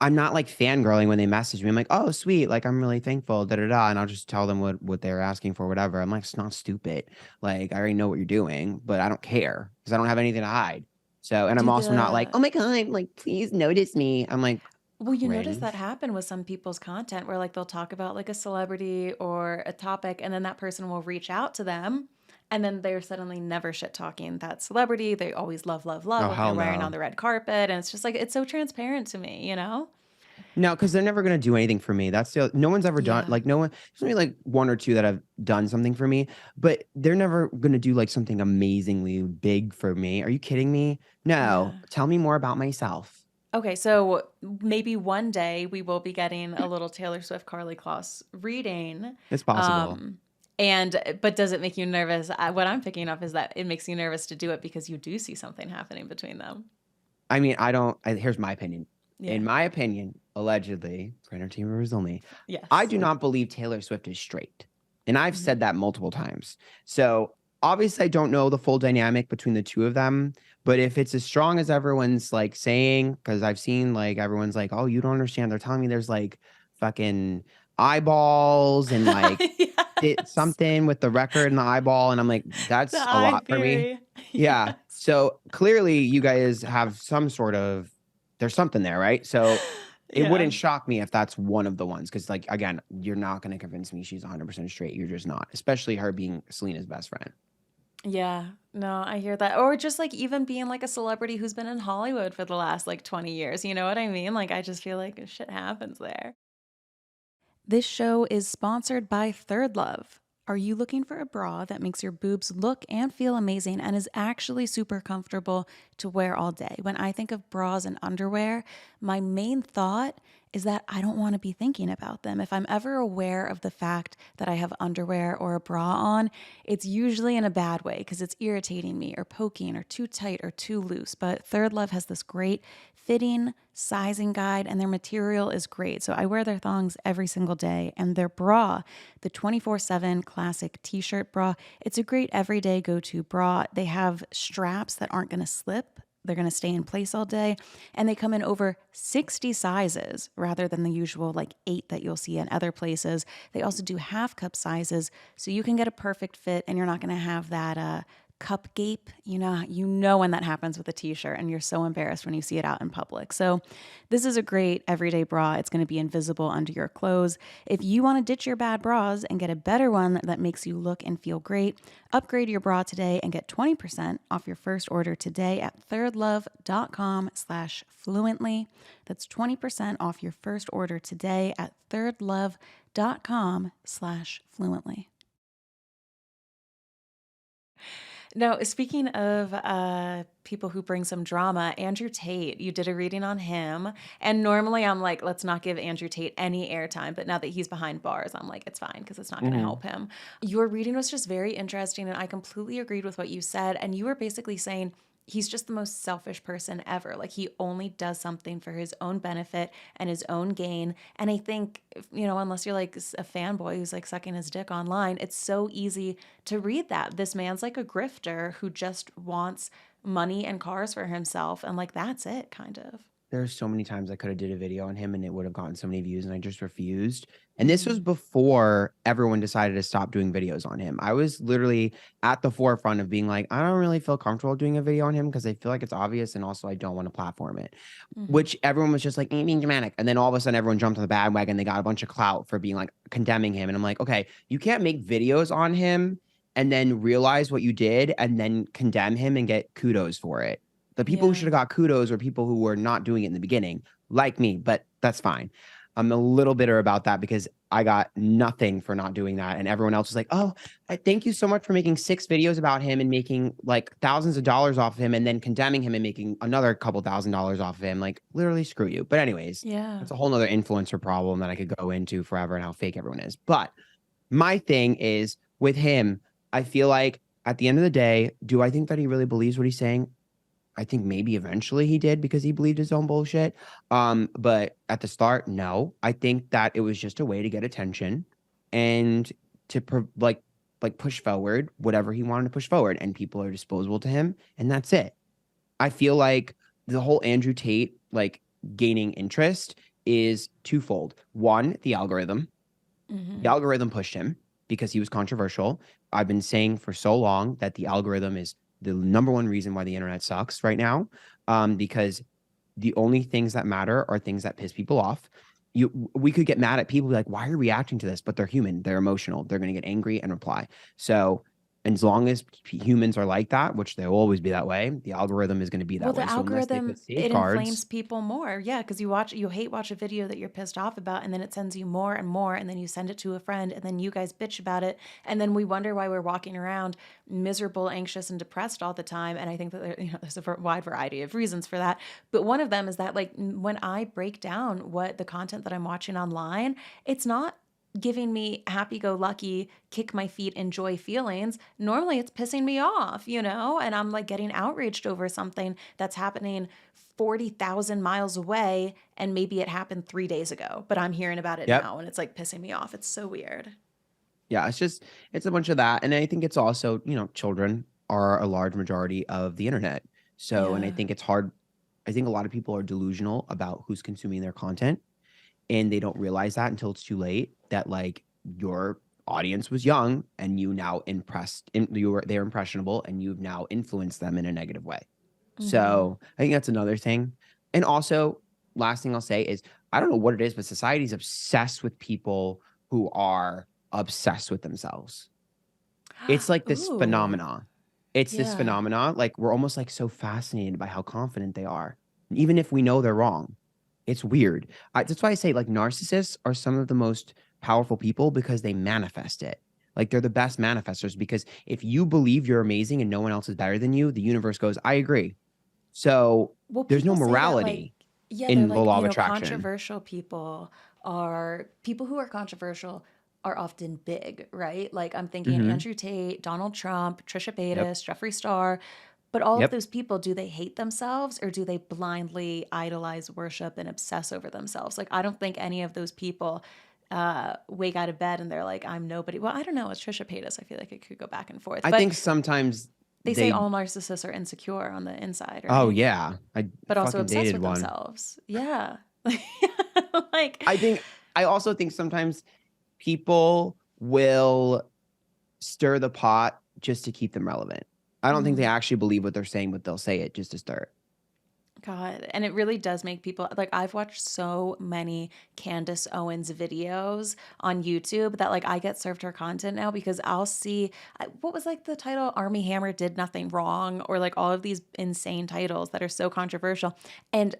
I'm not like fangirling when they message me. I'm like, oh, sweet. Like, I'm really thankful, da da da. And I'll just tell them what they're asking for, whatever. I'm like, it's not stupid. Like, I already know what you're doing, but I don't care because I don't have anything to hide. So, and I'm Do also not like, the oh my God, like, please notice me. I'm like, Well, you notice that cringe. happen with some people's content where like they'll talk about like a celebrity or a topic and then that person will reach out to them and then they're suddenly never shit talking that celebrity. They always love, love, love Oh, what they're hell wearing on no. the red carpet. And it's just like, it's so transparent to me, you know? No, because they're never gonna do anything for me. That's the no one's ever done Yeah. like no one. There's maybe like one or two that have done something for me, but they're never gonna do like something amazingly big for me. Are you kidding me? No. Yeah. Tell me more about myself. Okay, so maybe one day we will be getting a little Taylor Swift Karlie Kloss reading. It's possible. Um, but does it make you nervous? What I'm picking up is that it makes you nervous to do it because you do see something happening between them. I mean, I don't. Here's my opinion. Yeah. In my opinion, allegedly, for entertainment purposes only, I Yes. do not believe Taylor Swift is straight, and I've Mhm. said that multiple times. So obviously, I don't know the full dynamic between the two of them. But if it's as strong as everyone's like saying, because I've seen like everyone's like, "Oh, you don't understand." They're telling me there's like fucking eyeballs and like Yes. something with the record and the eyeball, and I'm like, The that's a eye lot for me. theory. Yeah. Yes. So clearly you guys have some sort of there's something there, right? So it Yeah. wouldn't shock me if that's one of the ones because like again, you're not going to convince me she's 100% straight. You're just not, especially her being Selena's best friend. Yeah. No, I hear that. Or just like even being like a celebrity who's been in Hollywood for the last like 20 years. You know what I mean? Like I just feel like shit happens there. This show is sponsored by Third Love. Are you looking for a bra that makes your boobs look and feel amazing and is actually super comfortable to wear all day? When I think of bras and underwear, my main thought is that I don't want to be thinking about them. If I'm ever aware of the fact that I have underwear or a bra on, it's usually in a bad way because it's irritating me or poking or too tight or too loose. But Third Love has this great fitting sizing guide and their material is great. So I wear their thongs every single day, and their bra, the 24/7 classic t-shirt bra, it's a great everyday go-to bra. They have straps that aren't going to slip. They're going to stay in place all day. And they come in over 60 sizes rather than the usual like 8 that you'll see in other places. They also do half cup sizes so you can get a perfect fit and you're not going to have that cup gape. You know when that happens with a t-shirt and you're so embarrassed when you see it out in public. So this is a great everyday bra. It's going to be invisible under your clothes. If you want to ditch your bad bras and get a better one that makes you look and feel great, upgrade your bra today and get 20% off your first order today at thirdlove.com/fluently. That's 20% off your first order today at thirdlove.com/fluently. No, speaking of people who bring some drama, Andrew Tate, you did a reading on him. And normally I'm like, let's not give Andrew Tate any airtime. But now that he's behind bars, I'm like, it's fine because it's not going to Mhm. help him. Your reading was just very interesting. And I completely agreed with what you said. And you were basically saying, he's just the most selfish person ever. Like he only does something for his own benefit and his own gain. And I think, unless you're like a fanboy who's like sucking his dick online, it's so easy to read that. This man's like a grifter who just wants money and cars for himself. And like, that's it, kind of. There's so many times I coulda did a video on him and it would have gotten so many views and I just refused. And this was Mm-hmm. before everyone decided to stop doing videos on him. I was literally at the forefront of being like, I don't really feel comfortable doing a video on him because I feel like it's obvious and also I don't want to platform it. Mm-hmm. Which everyone was just like, "Eh, being dramatic." And then all of a sudden everyone jumped on the bandwagon. They got a bunch of clout for being like condemning him. And I'm like, okay, you can't make videos on him and then realize what you did and then condemn him and get kudos for it. The people who should Yeah. have got kudos were people who were not doing it in the beginning, like me, but that's fine. I'm a little bitter about that because I got nothing for not doing that. And everyone else was like, oh, thank you so much for making 6 videos about him and making like thousands of dollars off of him and then condemning him and making another couple $1,000s off of him. Like, literally, screw you. But, anyways, Yeah. that's a whole nother influencer problem that I could go into forever and how fake everyone is. But my thing is with him, I feel like at the end of the day, do I think that he really believes what he's saying? I think maybe eventually he did because he believed his own bullshit. But at the start, no. I think that it was just a way to get attention and to like push forward whatever he wanted to push forward, and people are disposable to him, and that's it. I feel like the whole Andrew Tate like gaining interest is twofold. One, the algorithm. The Mm-hmm. algorithm pushed him because he was controversial. I've been saying for so long that the algorithm is the number one reason why the internet sucks right now, because the only things that matter are things that piss people off. We could get mad at people like, why are you reacting to this? But they're human. They're emotional. They're going to get angry and reply. So, and as long as humans are like that, which they'll always be that way, the algorithm is going to be Well, that way. the So unless they put algorithm, it inflames safeguards, people more. Yeah, because you hate watch a video that you're pissed off about, and then it sends you more and more, and then you send it to a friend, and then you guys bitch about it, and then we wonder why we're walking around miserable, anxious, and depressed all the time. And I think that there's a wide variety of reasons for that. But one of them is that like when I break down what the content that I'm watching online, it's not giving me happy go lucky, kick my feet, enjoy feelings. Normally it's pissing me off, and I'm like getting outraged over something that's happening 40,000 miles away. And maybe it happened 3 days ago, but I'm hearing about it yep. now and it's like pissing me off. It's so weird. Yeah, it's a bunch of that. And I think it's also, children are a large majority of the internet. So, and I Yeah. think it's hard. I think a lot of people are delusional about who's consuming their content and they don't realize that until it's too late that like your audience was young and you now they're impressionable and you've now influenced them in a negative way. Mm-hmm. So, I think that's another thing. And also, last thing I'll say is I don't know what it is, but society's obsessed with people who are obsessed with themselves. It's like this Ooh. phenomena. It's this Yeah. phenomena, like, we're almost, like, so fascinated by how confident they are, even if we know they're wrong. It's weird. That's why I say, like, narcissists are some of the most powerful people because they manifest it. Like, they're the best manifestors because if you believe you're amazing and no one else is better than you, the universe goes, "I agree." So, Well, there's no people say that like morality. Yeah, they're in the like, law you of know, attraction. controversial people who are controversial are often big, right? Like I'm thinking Mhm. Andrew Tate, Donald Trump, Trisha Yep. Paytas, Jeffree Star. But all of Yep. those people, do they hate themselves or do they blindly idolize, worship, and obsess over themselves? Like I don't think any of those people wake out of bed and they're like, I'm nobody. Well, I don't know. It's Trisha Paytas. I feel like it could go back and forth. I But think sometimes they say they all narcissists are insecure on the inside, oh, right? yeah. I But also fucking obsessed dated with one. themselves. Yeah. Like, I think I also think sometimes people will stir the pot just to keep them relevant. I don't think they mm, actually believe what they're saying, but they'll say it just to stir it. God. And it really does make people like, I've watched so many Candace Owens videos on YouTube that like I get served her content now because I'll see what was like the title Army Hammer did nothing wrong, or like all of these insane titles that are so controversial. And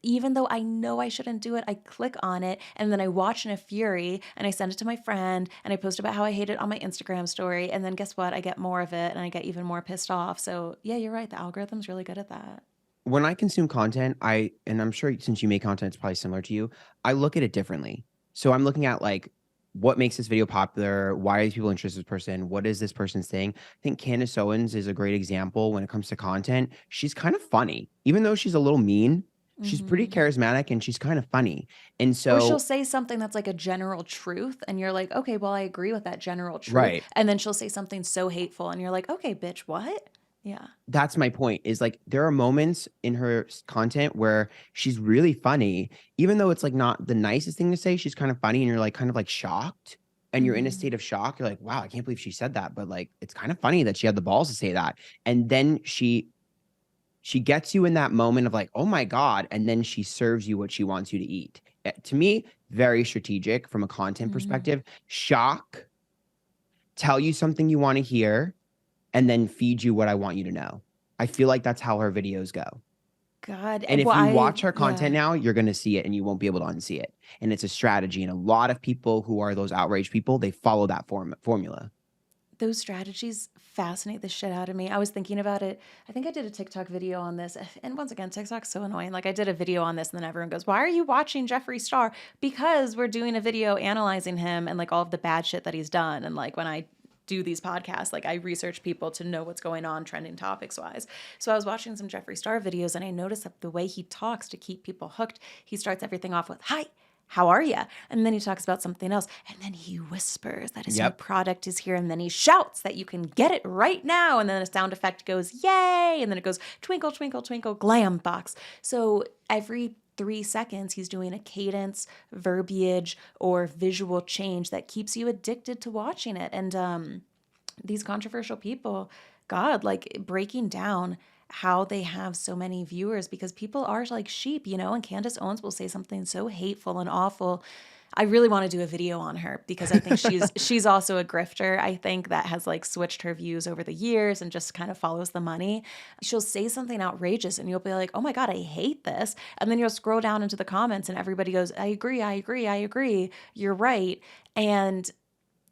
even though I know I shouldn't do it, I click on it and then I watch in a fury and I send it to my friend and I post about how I hate it on my Instagram story. And then guess what? I get more of it and I get even more pissed off. So yeah, you're right. The algorithm's really good at that. When I consume content, and I'm sure since you make content, it's probably similar to you, I look at it differently. So I'm looking at like what makes this video popular? Why are these people interested in this person? What is this person saying? I think Candace Owens is a great example when it comes to content. She's kind of funny, even though she's a little mean. She's pretty Mm-hmm. charismatic and she's kind of funny. And Or she'll so, say something that's like a general truth, and you're like, okay, well, I agree with that general truth. right. And then she'll say something so hateful, and you're like, okay, bitch, what? Yeah. That's my point is like there are moments in her content where she's really funny, even though it's like not the nicest thing to say. She's kind of funny and you're like kind of like shocked and you're in a Mm-hmm. state of shock. You're like, wow, I can't believe she said that. But like it's kind of funny that she had the balls to say that. And then she gets you in that moment of like, oh my God. And then she serves you what she wants you to eat. To me, very strategic from a content Mm-hmm. perspective. Shock, tell you something you want to hear, and then feed you what I want you to know. I feel like that's how her videos go. God. And if Well, you watch her yeah. content now, you're going to see it and you won't be able to unsee it. And it's a strategy. And a lot of people who are those outraged people, they follow that formula. Those strategies fascinate the shit out of me. I was thinking about it. I think I did a TikTok video on this. And once again, TikTok's so annoying. Like I did a video on this and then everyone goes, "Why are you watching Jeffree Star?" Because we're doing a video analyzing him and like all of the bad shit that he's done. And like when I do these podcasts, like I research people to know what's going on trending topics wise. So I was watching some Jeffree Star videos and I noticed that the way he talks to keep people hooked, he starts everything off with, "Hi, how are you?" And then he talks about something else. And then he whispers that his new Yep. product is here. And then he shouts that you can get it right now. And then a sound effect goes, "Yay." And then it goes, "Twinkle, twinkle, twinkle, glam box." So every 3 seconds, he's doing a cadence, verbiage, or visual change that keeps you addicted to watching it. And these controversial people, God, like breaking down how they have so many viewers because people are like sheep, you know, and Candace Owens will say something so hateful and awful. I really want to do a video on her because I think she's also a grifter. I think that has like switched her views over the years and just kind of follows the money. She'll say something outrageous and you'll be like, "Oh my God, I hate this." And then you'll scroll down into the comments and everybody goes, "I agree, I agree, I agree. You're right." And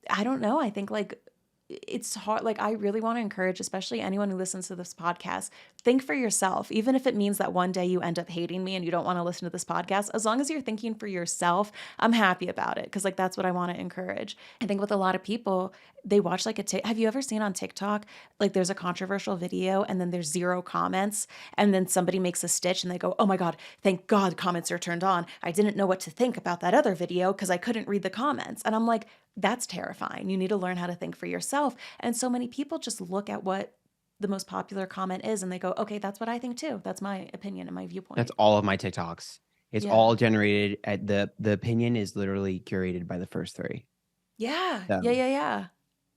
I don't know. I think like it's hard. Like, I really want to encourage, especially anyone who listens to this podcast, think for yourself, even if it means that one day you end up hating me and you don't want to listen to this podcast. As long as you're thinking for yourself, I'm happy about it because, like, that's what I want to encourage. I think with a lot of people, they watch like have you ever seen on TikTok, like, there's a controversial video and then there's zero comments, and then somebody makes a stitch and they go, "Oh my God, thank God comments are turned on. I didn't know what to think about that other video because I couldn't read the comments." And I'm like, that's terrifying. You need to learn how to think for yourself. And so many people just look at what the most popular comment is and they go, "Okay, that's what I think too. That's my opinion and my That's viewpoint." all of my TikToks. It's Yeah. all generated at the opinion is literally curated by the first three. Yeah. So, Yeah. Yeah. Yeah.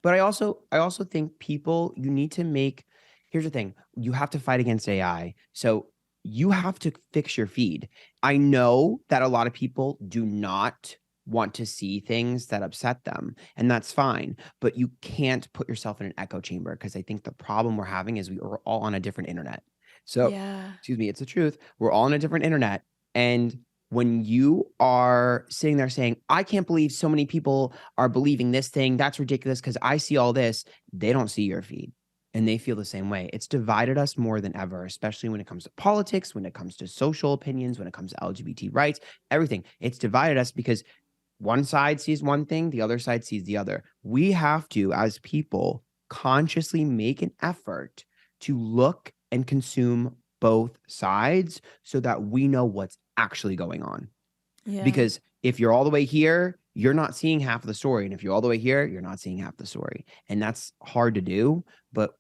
but I also think people you need to make here's the thing, you have to fight against AI. So you have to fix your feed. I know that a lot of people do not want to see things that upset them, and that's fine, but you can't put yourself in an echo chamber because I think the problem we're having is we are all on a different internet. So, Yeah. excuse me, it's the truth. We're all on a different internet, and when you are sitting there saying, "I can't believe so many people are believing this thing. That's ridiculous because I see all this." They don't see your feed. and they feel the same way. It's divided us more than ever, especially when it comes to politics, when it comes to social opinions, when it comes to LGBT rights, everything. It's divided us because one side sees one thing, the other side sees the other. We have to, as people, consciously make an effort to look and consume both sides so that we know what's actually going on. Yeah. Because if you're all the way here, you're not seeing half of the story. And if you're all the way here, you're not seeing half the story. And that's hard to do. But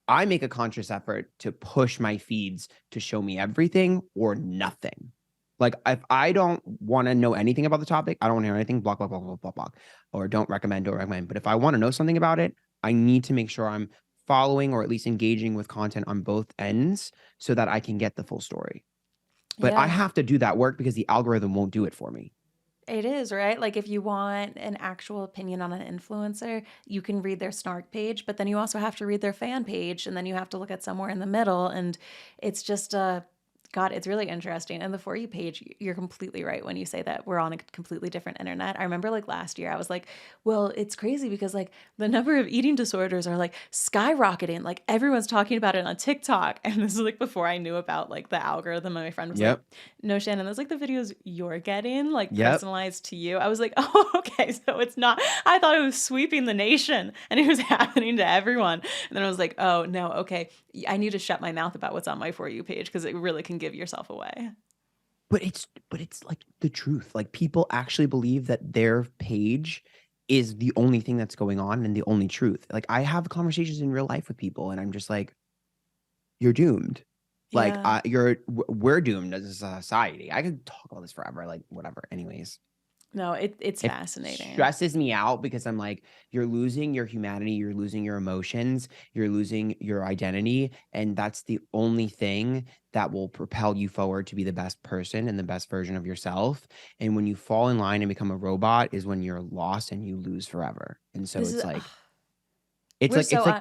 I make a conscious effort to push my feeds to show me everything or nothing. Like if I don't want to know anything about the topic, I don't want to hear anything, block, block, block, block, block, block, or don't recommend, don't recommend. But if I want to know something about it, I need to make sure I'm following or at least engaging with content on both ends so that I can get the full story. But I Yeah. have to do that work because the algorithm won't do it for me. It is, right? Like if you want an actual opinion on an influencer, you can read their snark page, but then you also have to read their fan page and then you have to look at somewhere in the middle and it's just God, it's really interesting. And the For You page, you're completely right when you say that we're on a completely different internet. I remember like last year, I was like, well, it's crazy because like the number of eating disorders are like skyrocketing. Like everyone's talking about it on TikTok. And this is like before I knew about like the algorithm. And my friend was like, Yep. no, Shannon, those like the videos you're getting, like Yep. personalized to you. I was like, oh, okay. So it's not, I thought it was sweeping the nation and it was happening to everyone. And then I was like, oh, no, okay. I need to shut my mouth about what's on my For You page because it really can give yourself away. But it's like the truth. Like people actually believe that their page is the only thing that's going on and the only truth. Like I have conversations in real life with people and I'm just like, you're doomed. Like Yeah. we're doomed as a society. I could talk about this forever, like whatever. Anyways. No, it's It fascinating. stresses me out because I'm like, you're losing your humanity, you're losing your emotions, you're losing your identity, and that's the only thing that will propel you forward to be the best person and the best version of yourself. And when you fall in line and become a robot is when you're lost and you lose forever. And so This is, it's like it's we're like so, it's like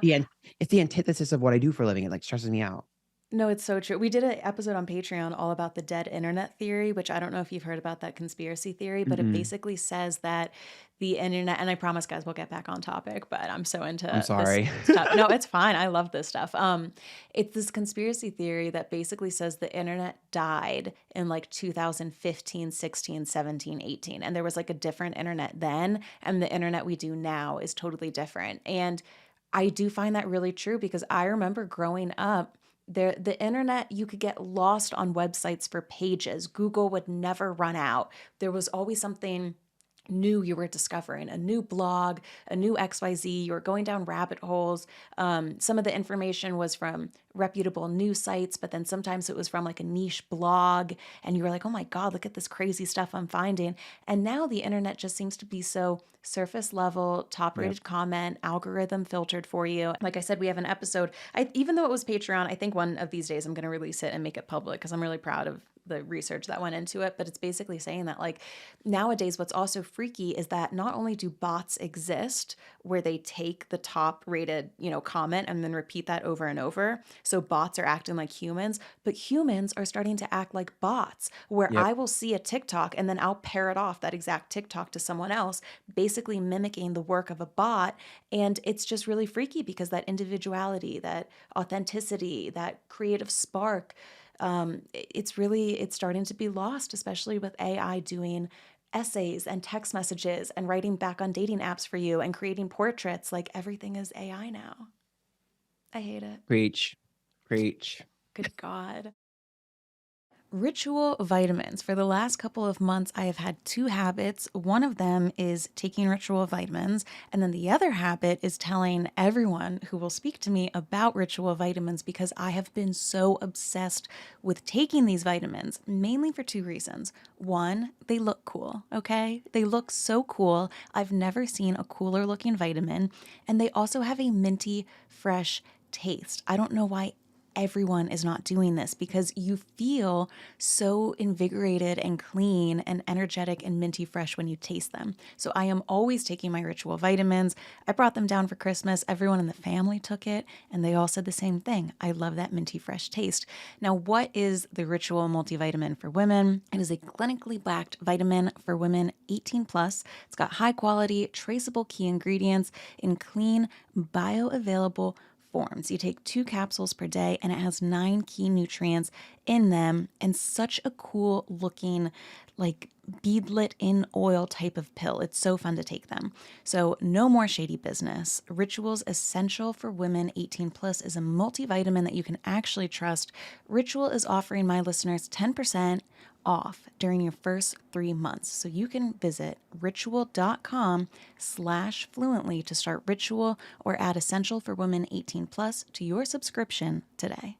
it's the antithesis of what I do for a living. It like stresses me out. no, it's so true. We did an episode on Patreon all about the dead internet theory, which I don't know if you've heard about that conspiracy theory, but it Mm-mm. basically says that the internet, and I promise guys we'll get back on topic, but I'm so I'm into this sorry. stuff. No, it's fine. I love this stuff. It's this conspiracy theory that basically says the internet died in like 2015, 16, 17, 18. And there was like a different internet then, and the internet we do now is totally different. And I do find that really true because I remember growing up there, the internet, you could get lost on websites for pages. Google would never run out. There was always something new you were discovering, a new blog, a new XYZ. You were going down rabbit holes. Some of the information was from reputable news sites, but then sometimes it was from like a niche blog. And you were like, oh my God, look at this crazy stuff I'm finding. And now the internet just seems to be so surface level, top Yep. rated comment, algorithm filtered for you. Like I said, we have an episode. Even though it was Patreon, I think one of these days I'm going to release it and make it public because I'm really proud of the research that went into it. But it's basically saying that like nowadays, what's also freaky is that not only do bots exist where they take the top rated, comment and then repeat that over and over. So bots are acting like humans, but humans are starting to act like bots where Yep. I will see a TikTok and then I'll parrot off that exact TikTok to someone else, basically mimicking the work of a bot. And it's just really freaky because that individuality, that authenticity, that creative spark, it's starting to be lost, especially with AI doing essays and text messages and writing back on dating apps for you and creating portraits. Like everything is AI now. I hate it. Preach. Preach. Good God. Ritual vitamins. For the last couple of months, I have had two habits. One of them is taking ritual vitamins, and then the other habit is telling everyone who will speak to me about ritual vitamins because I have been so obsessed with taking these vitamins, mainly for two reasons. One, they look cool, okay? They look so cool. I've never seen a cooler looking vitamin, and they also have a minty, fresh taste. I don't know why everyone is not doing this because you feel so invigorated and clean and energetic and minty fresh when you taste them. So I am always taking my ritual vitamins. I brought them down for Christmas. Everyone in the family took it and they all said the same thing. I love that minty fresh taste. Now, what is the ritual multivitamin for women? It is a clinically backed vitamin for women 18 plus. It's got high quality, traceable key ingredients in clean, bioavailable forms. You take 2 capsules per day, and it has 9 key nutrients in them, and such a cool looking, like beadlet in oil type of pill. It's so fun to take them. So, no more shady business. Ritual's Essential for Women 18 Plus is a multivitamin that you can actually trust. Ritual is offering my listeners 10% off during your first 3 months. So you can visit ritual.com/fluently to start Ritual or add Essential for Women 18 Plus to your subscription today.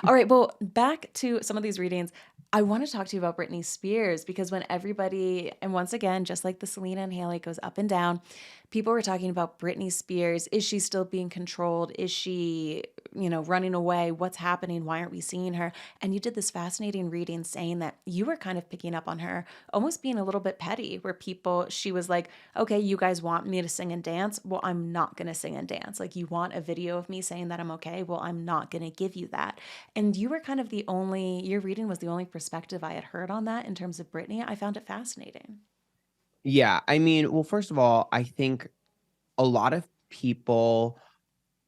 All right, well, back to some of these readings. I want to talk to you about Britney Spears because when everybody, and once again, just like the Selena and Hailey goes up and down, people were talking about Britney Spears. Is she still being controlled? Is she, running away? What's happening? Why aren't we seeing her? And you did this fascinating reading saying that you were kind of picking up on her almost being a little bit petty, where she was like, okay, you guys want me to sing and dance? Well, I'm not going to sing and dance. Like, you want a video of me saying that I'm okay? Well, I'm not going to give you that. And you were kind of your reading was the only perspective I had heard on that in terms of Britney. I found it fascinating. Yeah, I mean, well, first of all, I think a lot of people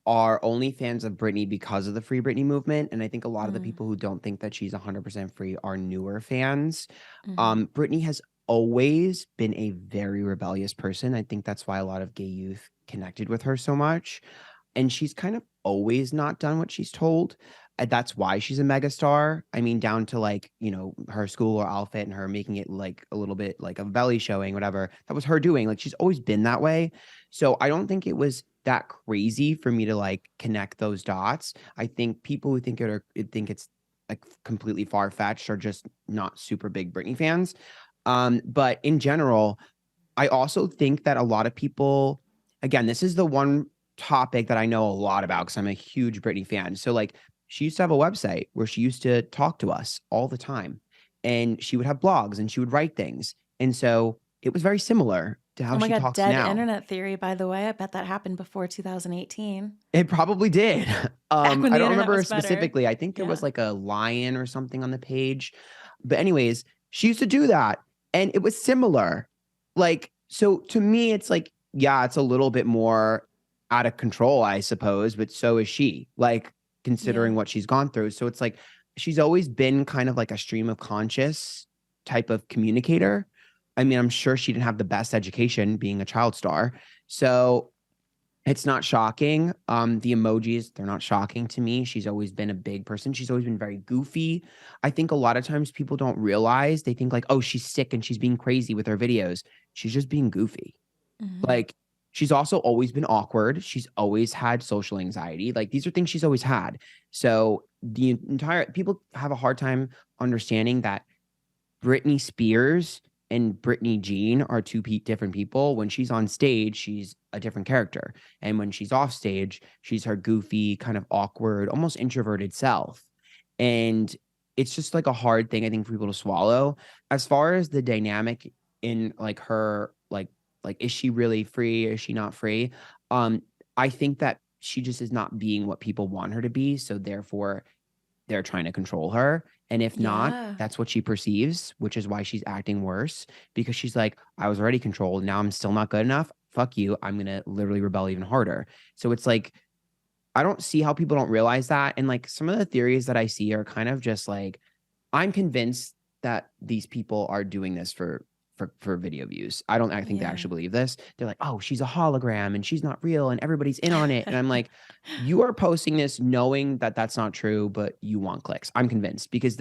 are only fans of Britney because of the Free Britney movement, and I think a lot of the Mm, people who don't think that she's 100% free are newer fans. mm-hmm. Britney has always been a very rebellious person. I think that's why a lot of gay youth connected with her so much, and she's kind of always not done what she's told. And that's why she's a megastar. I mean, down to like, her school or outfit and her making it like a little bit like a belly showing, whatever. That was her doing. Like she's always been that way. So I don't think it was that crazy for me to like connect those dots. I think people who think it's like completely far-fetched are just not super big Britney fans. But in general, I also think that a lot of people, again, this is the one topic that I know a lot about because I'm a huge Britney fan. So, like, she used to have a website where she used to talk to us all the time, and she would have blogs and she would write things. And so it was very similar to Oh how my she God, talks dead now. internet theory, by the way. I bet that happened before 2018. It probably did. Back when I the don't internet remember was better. specifically. I think there was Yeah. like a lion or something on the page. But anyways, she used to do that and it was similar. Like, so to me, it's like, yeah, it's a little bit more out of control, I suppose, but so is she, like Yeah. considering what she's gone through. So it's like she's always been kind of like a stream of conscious type of communicator. I mean, I'm sure she didn't have the best education being a child star. So it's not shocking. The emojis, they're not shocking to me. She's always been a big person. She's always been very goofy. I think a lot of times people don't realize, they think like, oh, she's sick and she's being crazy with her videos. She's just being goofy. Hmm. Like, she's also always been awkward. She's always had social anxiety. Like, these are things she's always had. So the entire people have a hard time understanding that Britney Spears and Britney Jean are two different people. When she's on stage, she's a different character. And when she's off stage, she's her goofy, kind of awkward, almost introverted self. And it's just like a hard thing, I think, for people to swallow. As far as the dynamic in like her, like, is she really free? Is she not free? Um, I think that she just is not being what people want her to be. So therefore, they're trying to control her. And if not, Yeah. that's what she perceives, which is why she's acting worse because she's like, I was already controlled. Now I'm still not good enough. Fuck you. I'm going to literally rebel even harder. So it's like, I don't see how people don't realize that. And like some of the theories that I see are kind of just like, I'm convinced that these people are doing this for video views. I think they Yeah. actually believe this. They're like, "Oh, she's a hologram and she's not real and everybody's in on it." And I'm like, "You are posting this knowing that that's not true, but you want clicks." I'm convinced because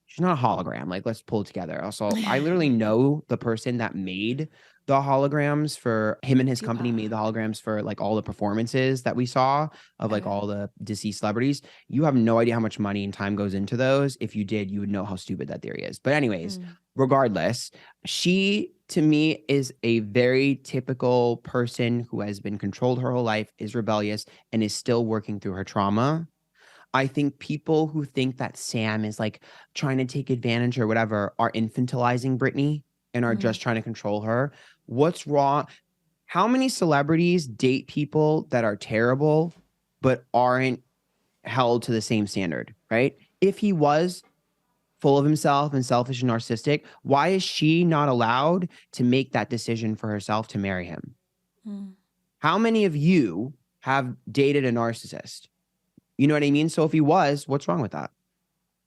she's not a hologram. Like, let's pull it together. Also, I literally know the person that made the holograms for him and his company made the Tupac. holograms for like all the performances that we saw of like Okay. all the deceased celebrities. You have no idea how much money and time goes into those. If you did, you would know how stupid that theory is. But anyways, Mm. regardless, she to me is a very typical person who has been controlled her whole life, is rebellious, and is still working through her trauma. I think people who think that Sam is like trying to take advantage or whatever are infantilizing Britney and are Mm. just trying to control her. What's wrong? How many celebrities date people that are terrible but aren't held to the same standard, right? If he was full of himself and selfish and narcissistic, why is she not allowed to make that decision for herself to marry him? Mm. How many of you have dated a narcissist. You know what I mean? So if he was, what's wrong with that?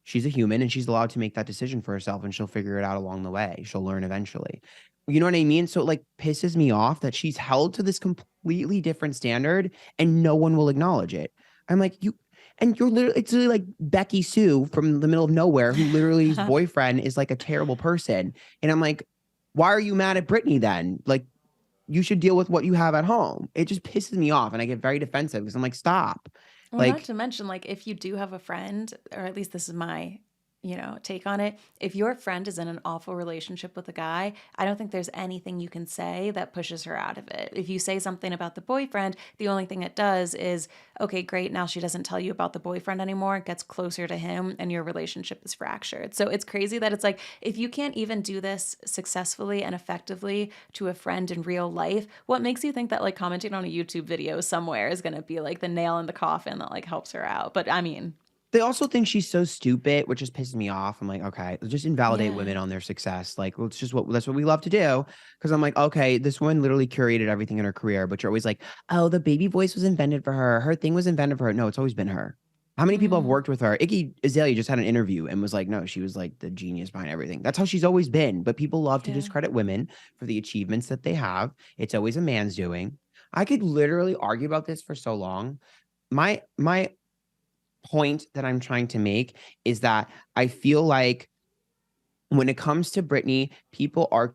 She's a human and she's allowed to make that decision for herself and she'll figure it out along the way. She'll learn eventually. You know what I mean? So it like pisses me off that she's held to this completely different standard and no one will acknowledge it. I'm like, you're literally, it's literally like Becky Sue from the middle of nowhere, who literally his boyfriend is like a terrible person. And I'm like, why are you mad at Britney then? Like, you should deal with what you have at home. It just pisses me off and I get very defensive because I'm like, stop. Well, not Like, to mention, like, if you do have a friend, or at least this is my, take on it. If your friend is in an awful relationship with a guy, I don't think there's anything you can say that pushes her out of it. If you say something about the boyfriend, the only thing it does is, okay, great, now she doesn't tell you about the boyfriend anymore. It gets closer to him and your relationship is fractured. So it's crazy that it's like, if you can't even do this successfully and effectively to a friend in real life, what makes you think that like commenting on a YouTube video somewhere is going to be like the nail in the coffin that like helps her out? But I mean, they also think she's so stupid, which just pisses me off. I'm like, okay, just invalidate yeah. women on their success. Like, well, it's just that's what we love to do. Because I'm like, okay, this woman literally curated everything in her career, but you're always like, oh, the baby voice was invented for her. Her thing was invented for her. No, it's always been her. How many people have Mm, worked with her? Iggy Azalea just had an interview and was like, no, she was like the genius behind everything. That's how she's always been. But people love to yeah. discredit women for the achievements that they have. It's always a man's doing. I could literally argue about this for so long. My point that I'm trying to make is that I feel like when it comes to Britney, people are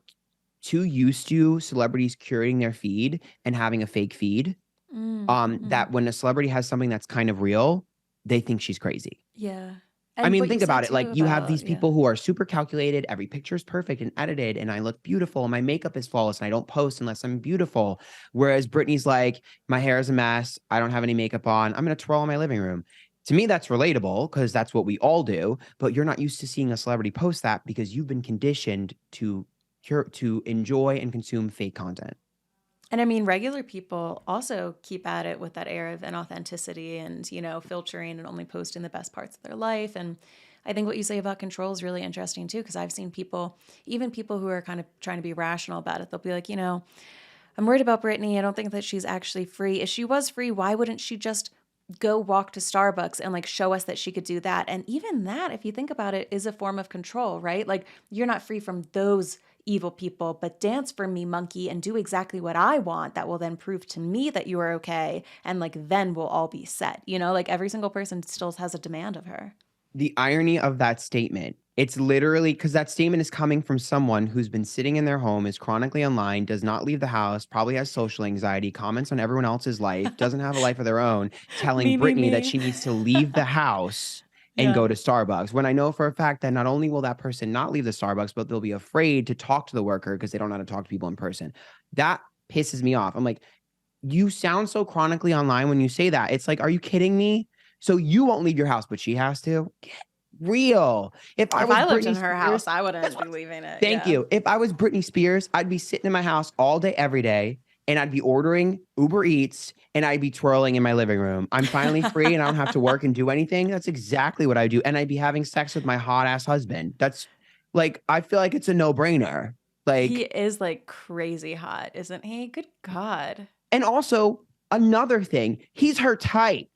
too used to celebrities curating their feed and having a fake feed. Mm-hmm. That when a celebrity has something that's kind of real, they think she's crazy. Yeah. I And mean, what you think said about it. too Like you have about, these yeah. people who are super calculated. Every picture is perfect and edited, and I look beautiful, and my makeup is flawless, and I don't post unless I'm beautiful. Whereas Britney's like, my hair is a mess. I don't have any makeup on. I'm gonna twirl in my living room. To me, that's relatable because that's what we all do. But you're not used to seeing a celebrity post that because you've been conditioned to enjoy and consume fake content. And I mean, regular people also keep at it with that air of inauthenticity and, filtering and only posting the best parts of their life. And I think what you say about control is really interesting too, because I've seen people, even people who are kind of trying to be rational about it, they'll be like, I'm worried about Britney. I don't think that she's actually free. If she was free, why wouldn't she just go walk to Starbucks and like show us that she could do that? And even that, if you think about it, is a form of control, right? Like you're not free from those evil people, but dance for me, monkey, and do exactly what I want. That will then prove to me that you are okay. And like then we'll all be set. Like every single person still has a demand of her. The irony of that statement, it's literally because that statement is coming from someone who's been sitting in their home, is chronically online, does not leave the house, probably has social anxiety, comments on everyone else's life, doesn't have a life of their own, telling Me, me, Brittany that me. she needs to leave the house and Yeah. go to Starbucks. When I know for a fact that not only will that person not leave the Starbucks, but they'll be afraid to talk to the worker because they don't know how to talk to people in person. That pisses me off. I'm like, you sound so chronically online when you say that. It's like, are you kidding me? So you won't leave your house, but she has to? Get real. If I If was I lived Britney in her house, Spears, I that's wouldn't be what leaving it. thank Yeah. you. If I was Britney Spears, I'd be sitting in my house all day, every day, and I'd be ordering Uber Eats and I'd be twirling in my living room. I'm finally free and I don't have to work and do anything. That's exactly what I do. And I'd be having sex with my hot ass husband. That's like, I feel like it's a no brainer. He Like, is like crazy hot, isn't he? Good God. and also another thing, he's her type.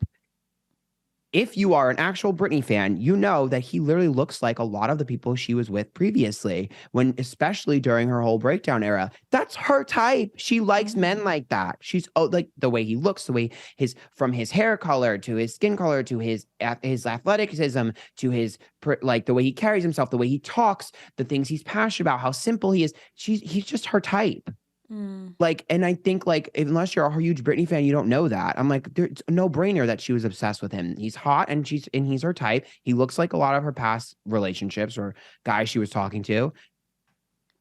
If you are an actual Britney fan, you know that he literally looks like a lot of the people she was with previously, when especially during her whole breakdown era. That's her type. She likes Hmm. men like that. She's like the way he looks, the way from his hair color to his skin color to his athleticism to his like the way he carries himself, the way he talks, the things he's passionate about, how simple he is. He's just her type. Mm. Like, and I think like unless you're a huge Britney fan, you don't know that. I'm like, there's a no-brainer that she was obsessed with him. He's hot and he's her type. He looks like a lot of her past relationships or guys she was talking to.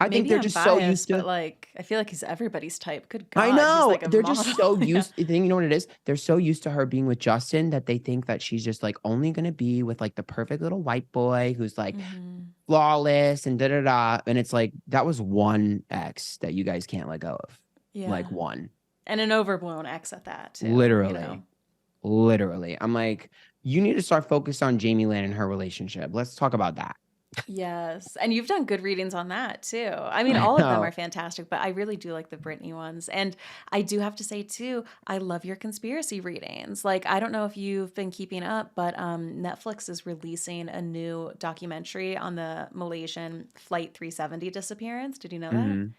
I think Maybe they're I'm just so used biased, but to. like I feel like he's everybody's type. Good I God, he's know like a they're just model. so Yeah. used. You know what it is? They're so used to her being with Justin that they think that she's just like only gonna be with like the perfect little white boy who's like Hmm. flawless and da da da. And it's like that was one ex that you guys can't let go of, like Yeah. one. And an overblown ex at that too. Literally. Literally. I'm like, you need to start focused on Jamie Lynn and her relationship. Let's talk about that. Yes, and you've done good readings on that too. I mean, I all of them are know. fantastic, but I really do like the Britney ones. And I do have to say too, I love your conspiracy readings. Like, I don't know if you've been keeping up, but Netflix is releasing a new documentary on the Malaysian Flight 370 disappearance. Did you know that? Mhm.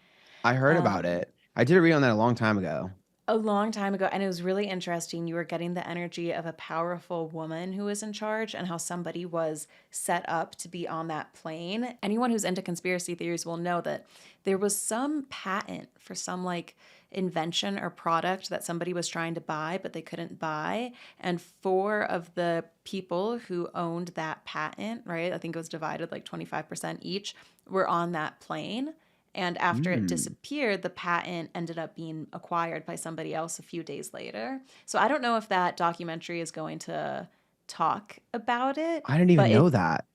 I heard about Um, it. I did a read on that a long time ago. a long time ago, and it was really interesting. You were getting the energy of a powerful woman who was in charge and how somebody was set up to be on that plane. Anyone who's into conspiracy theories will know that there was some patent for some like invention or product that somebody was trying to buy but they couldn't buy, and four of the people who owned that patent, right, I think it was divided like 25% each, were on that plane. And after it Mm. disappeared, the patent ended up being acquired by somebody else a few days later. So I don't know if that documentary is going to talk about it, I didn't even but know that.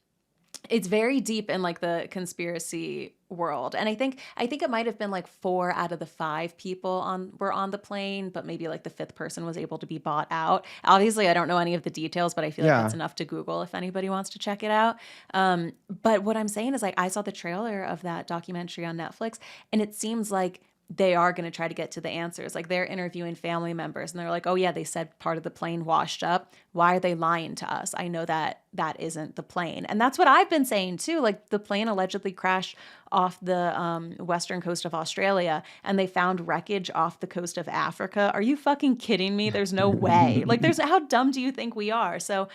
it's very deep in like the conspiracy world. And I think it might have been like four out of the five people on were on the plane, but maybe like the fifth person was able to be bought out. Obviously, I don't know any of the details, but I feel like that's Yeah. enough to Google if anybody wants to check it out. But what I'm saying is like I saw the trailer of that documentary on Netflix, and it seems like they are going to try to get to the answers. Like they're interviewing family members and they're like, oh, yeah, they said part of the plane washed up. Why are they lying to us? I know that that isn't the plane. And that's what I've been saying too. Like the plane allegedly crashed off the western coast of Australia and they found wreckage off the coast of Africa. Are you fucking kidding me? There's no way. Like, how dumb do you think we are? So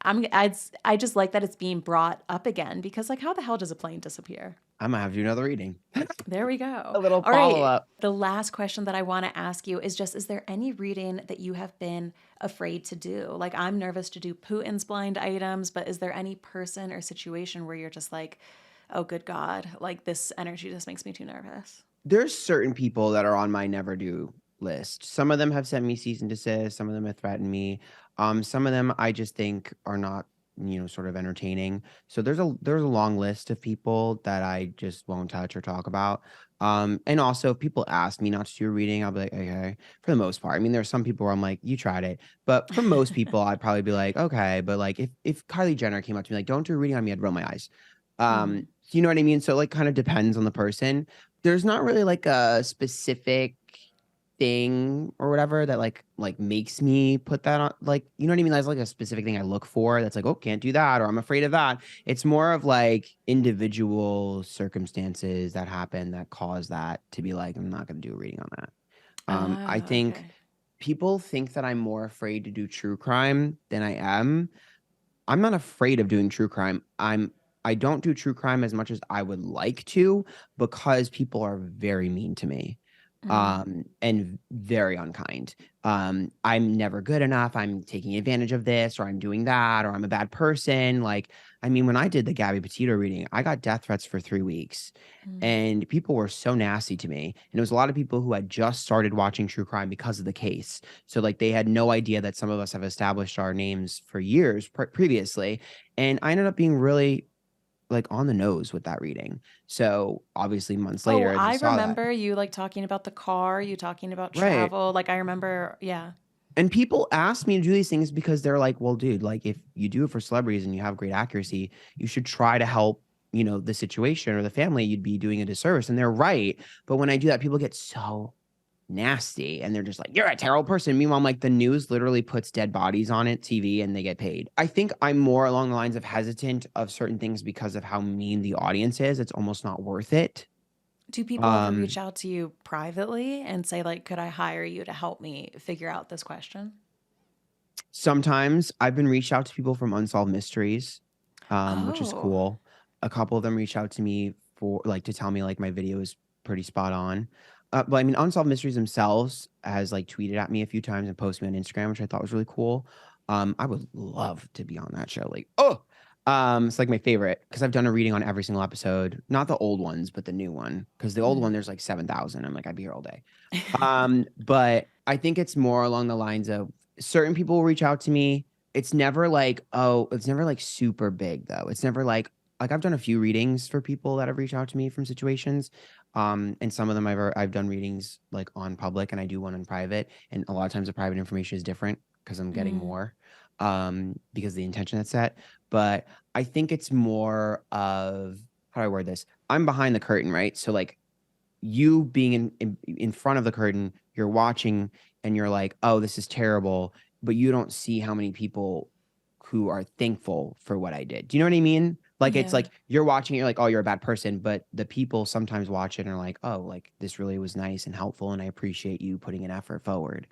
I just like that it's being brought up again because, like, how the hell does a plane disappear? I might have to do another reading. There we go. A little All right. follow-up. The last question that I want to ask you is just, is there any reading that you have been afraid to do? Like, I'm nervous to do Putin's blind items, but is there any person or situation where you're just like, oh, good God, like this energy just makes me too nervous? There's certain people that are on my never do list. Some of them have sent me cease and desist, some of them have threatened me. Some of them I just think are not, sort of entertaining. So there's a long list of people that I just won't touch or talk about. And also if people ask me not to do a reading, I'll be like, okay, for the most part. I mean, there's some people where I'm like, you tried it. But for most people, I'd probably be like, okay. But like if Kylie Jenner came up to me like, don't do a reading on me, I'd roll my eyes. Mm. You know what I mean? So like kind of depends on the person. There's not really like a specific thing or whatever that like makes me put that on, like, you know what I mean? There's like a specific thing I look for that's like, oh, can't do that, or I'm afraid of that. It's more of like individual circumstances that happen that cause that to be like, I'm not going to do a reading on that. I Ah, think okay. people think that I'm more afraid to do true crime than I am. I'm not afraid of doing true crime. I don't do true crime as much as I would like to because people are very mean to me, Mm. and very unkind. I'm never good enough. I'm taking advantage of this, or I'm doing that, or I'm a bad person. Like, I mean, when I did the Gabby Petito reading, I got death threats for 3 weeks, Mm. and people were so nasty to me. And it was a lot of people who had just started watching true crime because of the case. So like they had no idea that some of us have established our names for years previously. And I ended up being really like on the nose with that reading. So obviously months Oh, later they I saw that. remember you like talking about the car, you talking about Right. travel. Like, I remember, yeah. And people ask me to do these things because they're like, well, dude, like if you do it for celebrities and you have great accuracy, you should try to help, the situation or the family. You'd be doing a disservice. And they're right. But when I do that, people get so nasty and they're just like, you're a terrible person. Meanwhile, I'm like, the news literally puts dead bodies on it, TV, and they get paid. I think I'm more along the lines of hesitant of certain things because of how mean the audience is. It's almost not worth it. Do people ever reach Um, out to you privately and say, like, could I hire you to help me figure out this question? Sometimes I've been reached out to people from Unsolved Mysteries, which is Oh. cool. A couple of them reached out to me for like to tell me like my video is pretty spot on. But I mean, Unsolved Mysteries themselves has like tweeted at me a few times and posted me on Instagram, which I thought was really cool. I would love to be on that show. Like, oh, it's like my favorite because I've done a reading on every single episode, not the old ones, but the new one. Because the old one, Mm. there's like 7,000. I'm like, I'd be here all day. But I think it's more along the lines of certain people will reach out to me. It's never like, oh, it's never like super big though. It's never like I've done a few readings for people that have reached out to me from situations. And some of them I've done readings like on public and I do one in private. And a lot of times the private information is different because I'm getting Mm. more. because of the intention that's set. But I think it's more of, how do I word this? I'm behind the curtain, right? So like you being in front of the curtain, you're watching and you're like, oh, this is terrible, but you don't see how many people who are thankful for what I did. Do you know what I mean? Like it's Yeah. like you're watching, you're like, oh, you're a bad person, but the people sometimes watch it and are like, oh, like this really was nice and helpful, and I appreciate you putting an effort forward.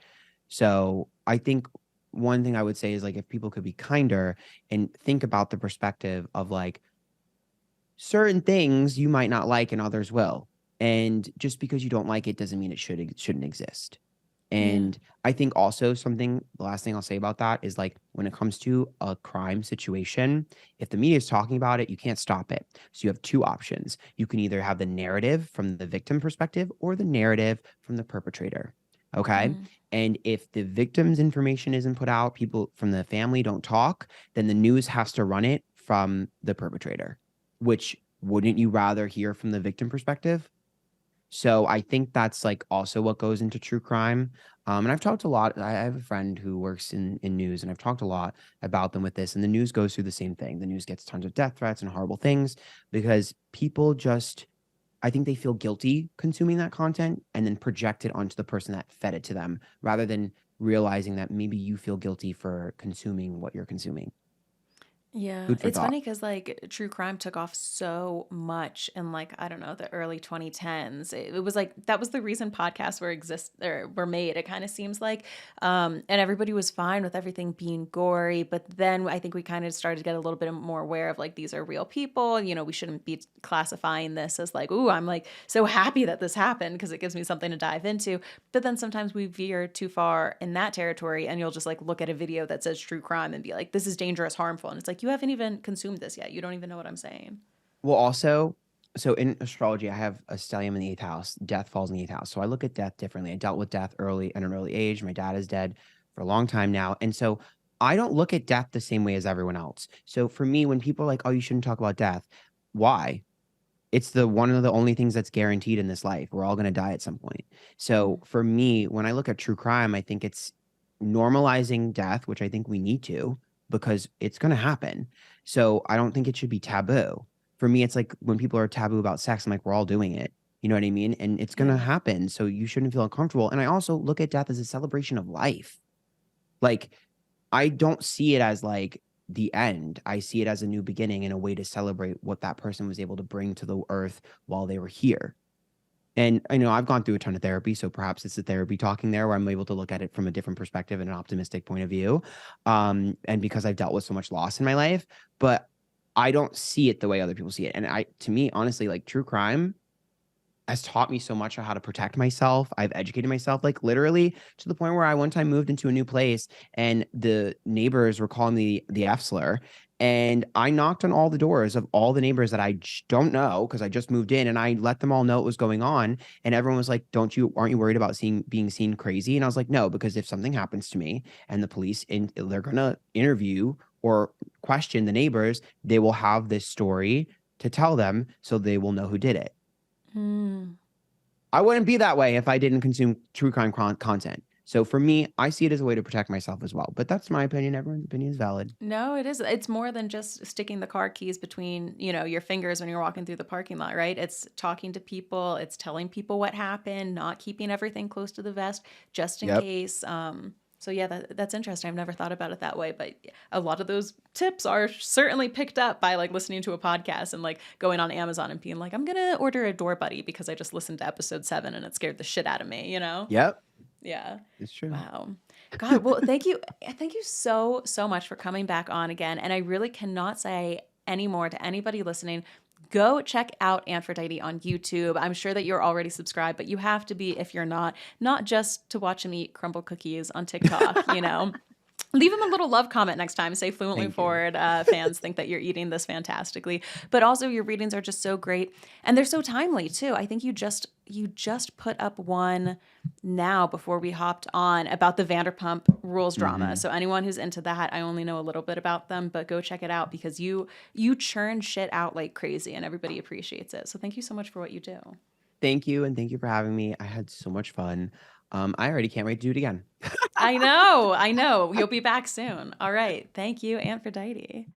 So I think one thing I would say is like if people could be kinder and think about the perspective of like certain things you might not like and others will. And just because you don't like it doesn't mean it shouldn't exist. Yeah. And I think also something, the last thing I'll say about that is like when it comes to a crime situation, if the media is talking about it, you can't stop it. So you have two options. You can either have the narrative from the victim perspective or the narrative from the perpetrator. Okay. Mm. And if the victim's information isn't put out, people from the family don't talk, then the news has to run it from the perpetrator, which wouldn't you rather hear from the victim perspective? So I think that's like also what goes into true crime. And I've talked a lot. I have a friend who works in news, and I've talked a lot about them with this. And the news goes through the same thing. The news gets tons of death threats and horrible things because people just, I think they feel guilty consuming that content and then project it onto the person that fed it to them rather than realizing that maybe you feel guilty for consuming what you're consuming. Yeah, Food for it's thought. funny because like true crime took off so much in like I don't know the early 2010s. It was like that was the reason podcasts were made. It kind of seems like, and everybody was fine with everything being gory. But then I think we kind of started to get a little bit more aware of like these are real people. You know, we shouldn't be classifying this as like, ooh, I'm like so happy that this happened because it gives me something to dive into. But then sometimes we veer too far in that territory, and you'll just like look at a video that says true crime and be like, this is dangerous, harmful. And it's like, you haven't even consumed this yet. You don't even know what I'm saying. Well, also, so in astrology, I have a stellium in the eighth house. Death falls in the eighth house. So I look at death differently. I dealt with death early at an early age. My dad is dead for a long time now. And so I don't look at death the same way as everyone else. So for me, when people are like, oh, you shouldn't talk about death, why? It's the one of the only things that's guaranteed in this life. We're all going to die at some point. So Mm. for me, when I look at true crime, I think it's normalizing death, which I think we need to because it's going to happen. So I don't think it should be taboo. For me, it's like when people are taboo about sex, I'm like, we're all doing it. You know what I mean? And it's going to Yeah. happen. So you shouldn't feel uncomfortable. And I also look at death as a celebration of life. Like, I don't see it as like the end. I see it as a new beginning and a way to celebrate what that person was able to bring to the earth while they were here. And I know I've gone through a ton of therapy, so perhaps it's the therapy talking there where I'm able to look at it from a different perspective and an optimistic point of view. And because I've dealt with so much loss in my life, but I don't see it the way other people see it. And to me, honestly, like true crime has taught me so much on how to protect myself. I've educated myself, like literally to the point where I one time moved into a new place and the neighbors were calling me the F slur. And I knocked on all the doors of all the neighbors that I don't know because I just moved in, and I let them all know what was going on. And everyone was like, aren't you worried about being seen crazy? And I was like, no, because if something happens to me and the police they're gonna interview or question the neighbors, they will have this story to tell them so they will know who did it. Mm. I wouldn't be that way if I didn't consume true crime content. So for me, I see it as a way to protect myself as well. But that's my opinion. Everyone's opinion is valid. No, it is. It's more than just sticking the car keys between, your fingers when you're walking through the parking lot, right? It's talking to people, it's telling people what happened, not keeping everything close to the vest just in Yep. case. So yeah, that's interesting. I've never thought about it that way, but a lot of those tips are certainly picked up by like listening to a podcast and like going on Amazon and being like, I'm gonna order a door buddy because I just listened to episode 7 and it scared the shit out of me, you know? Yep. Yeah. It's true. Wow. God, well, thank you. Thank you so, so much for coming back on again. And I really cannot say any more to anybody listening. Go check out Antphrodite on YouTube. I'm sure that you're already subscribed, but you have to be if you're not just to watch him eat crumble cookies on TikTok, you know. Leave him a little love comment next time. Say fluently Thank you. forward fans think that you're eating this fantastically. But also your readings are just so great and they're so timely too. I think you just put up one now before we hopped on about the Vanderpump Rules drama. Hmm. So anyone who's into that, I only know a little bit about them, but go check it out because you churn shit out like crazy and everybody appreciates it. So thank you so much for what you do. Thank you. And thank you for having me. I had so much fun. I already can't wait to do it again. I know, I know. You'll be back soon. All right. Thank you, Aphrodite.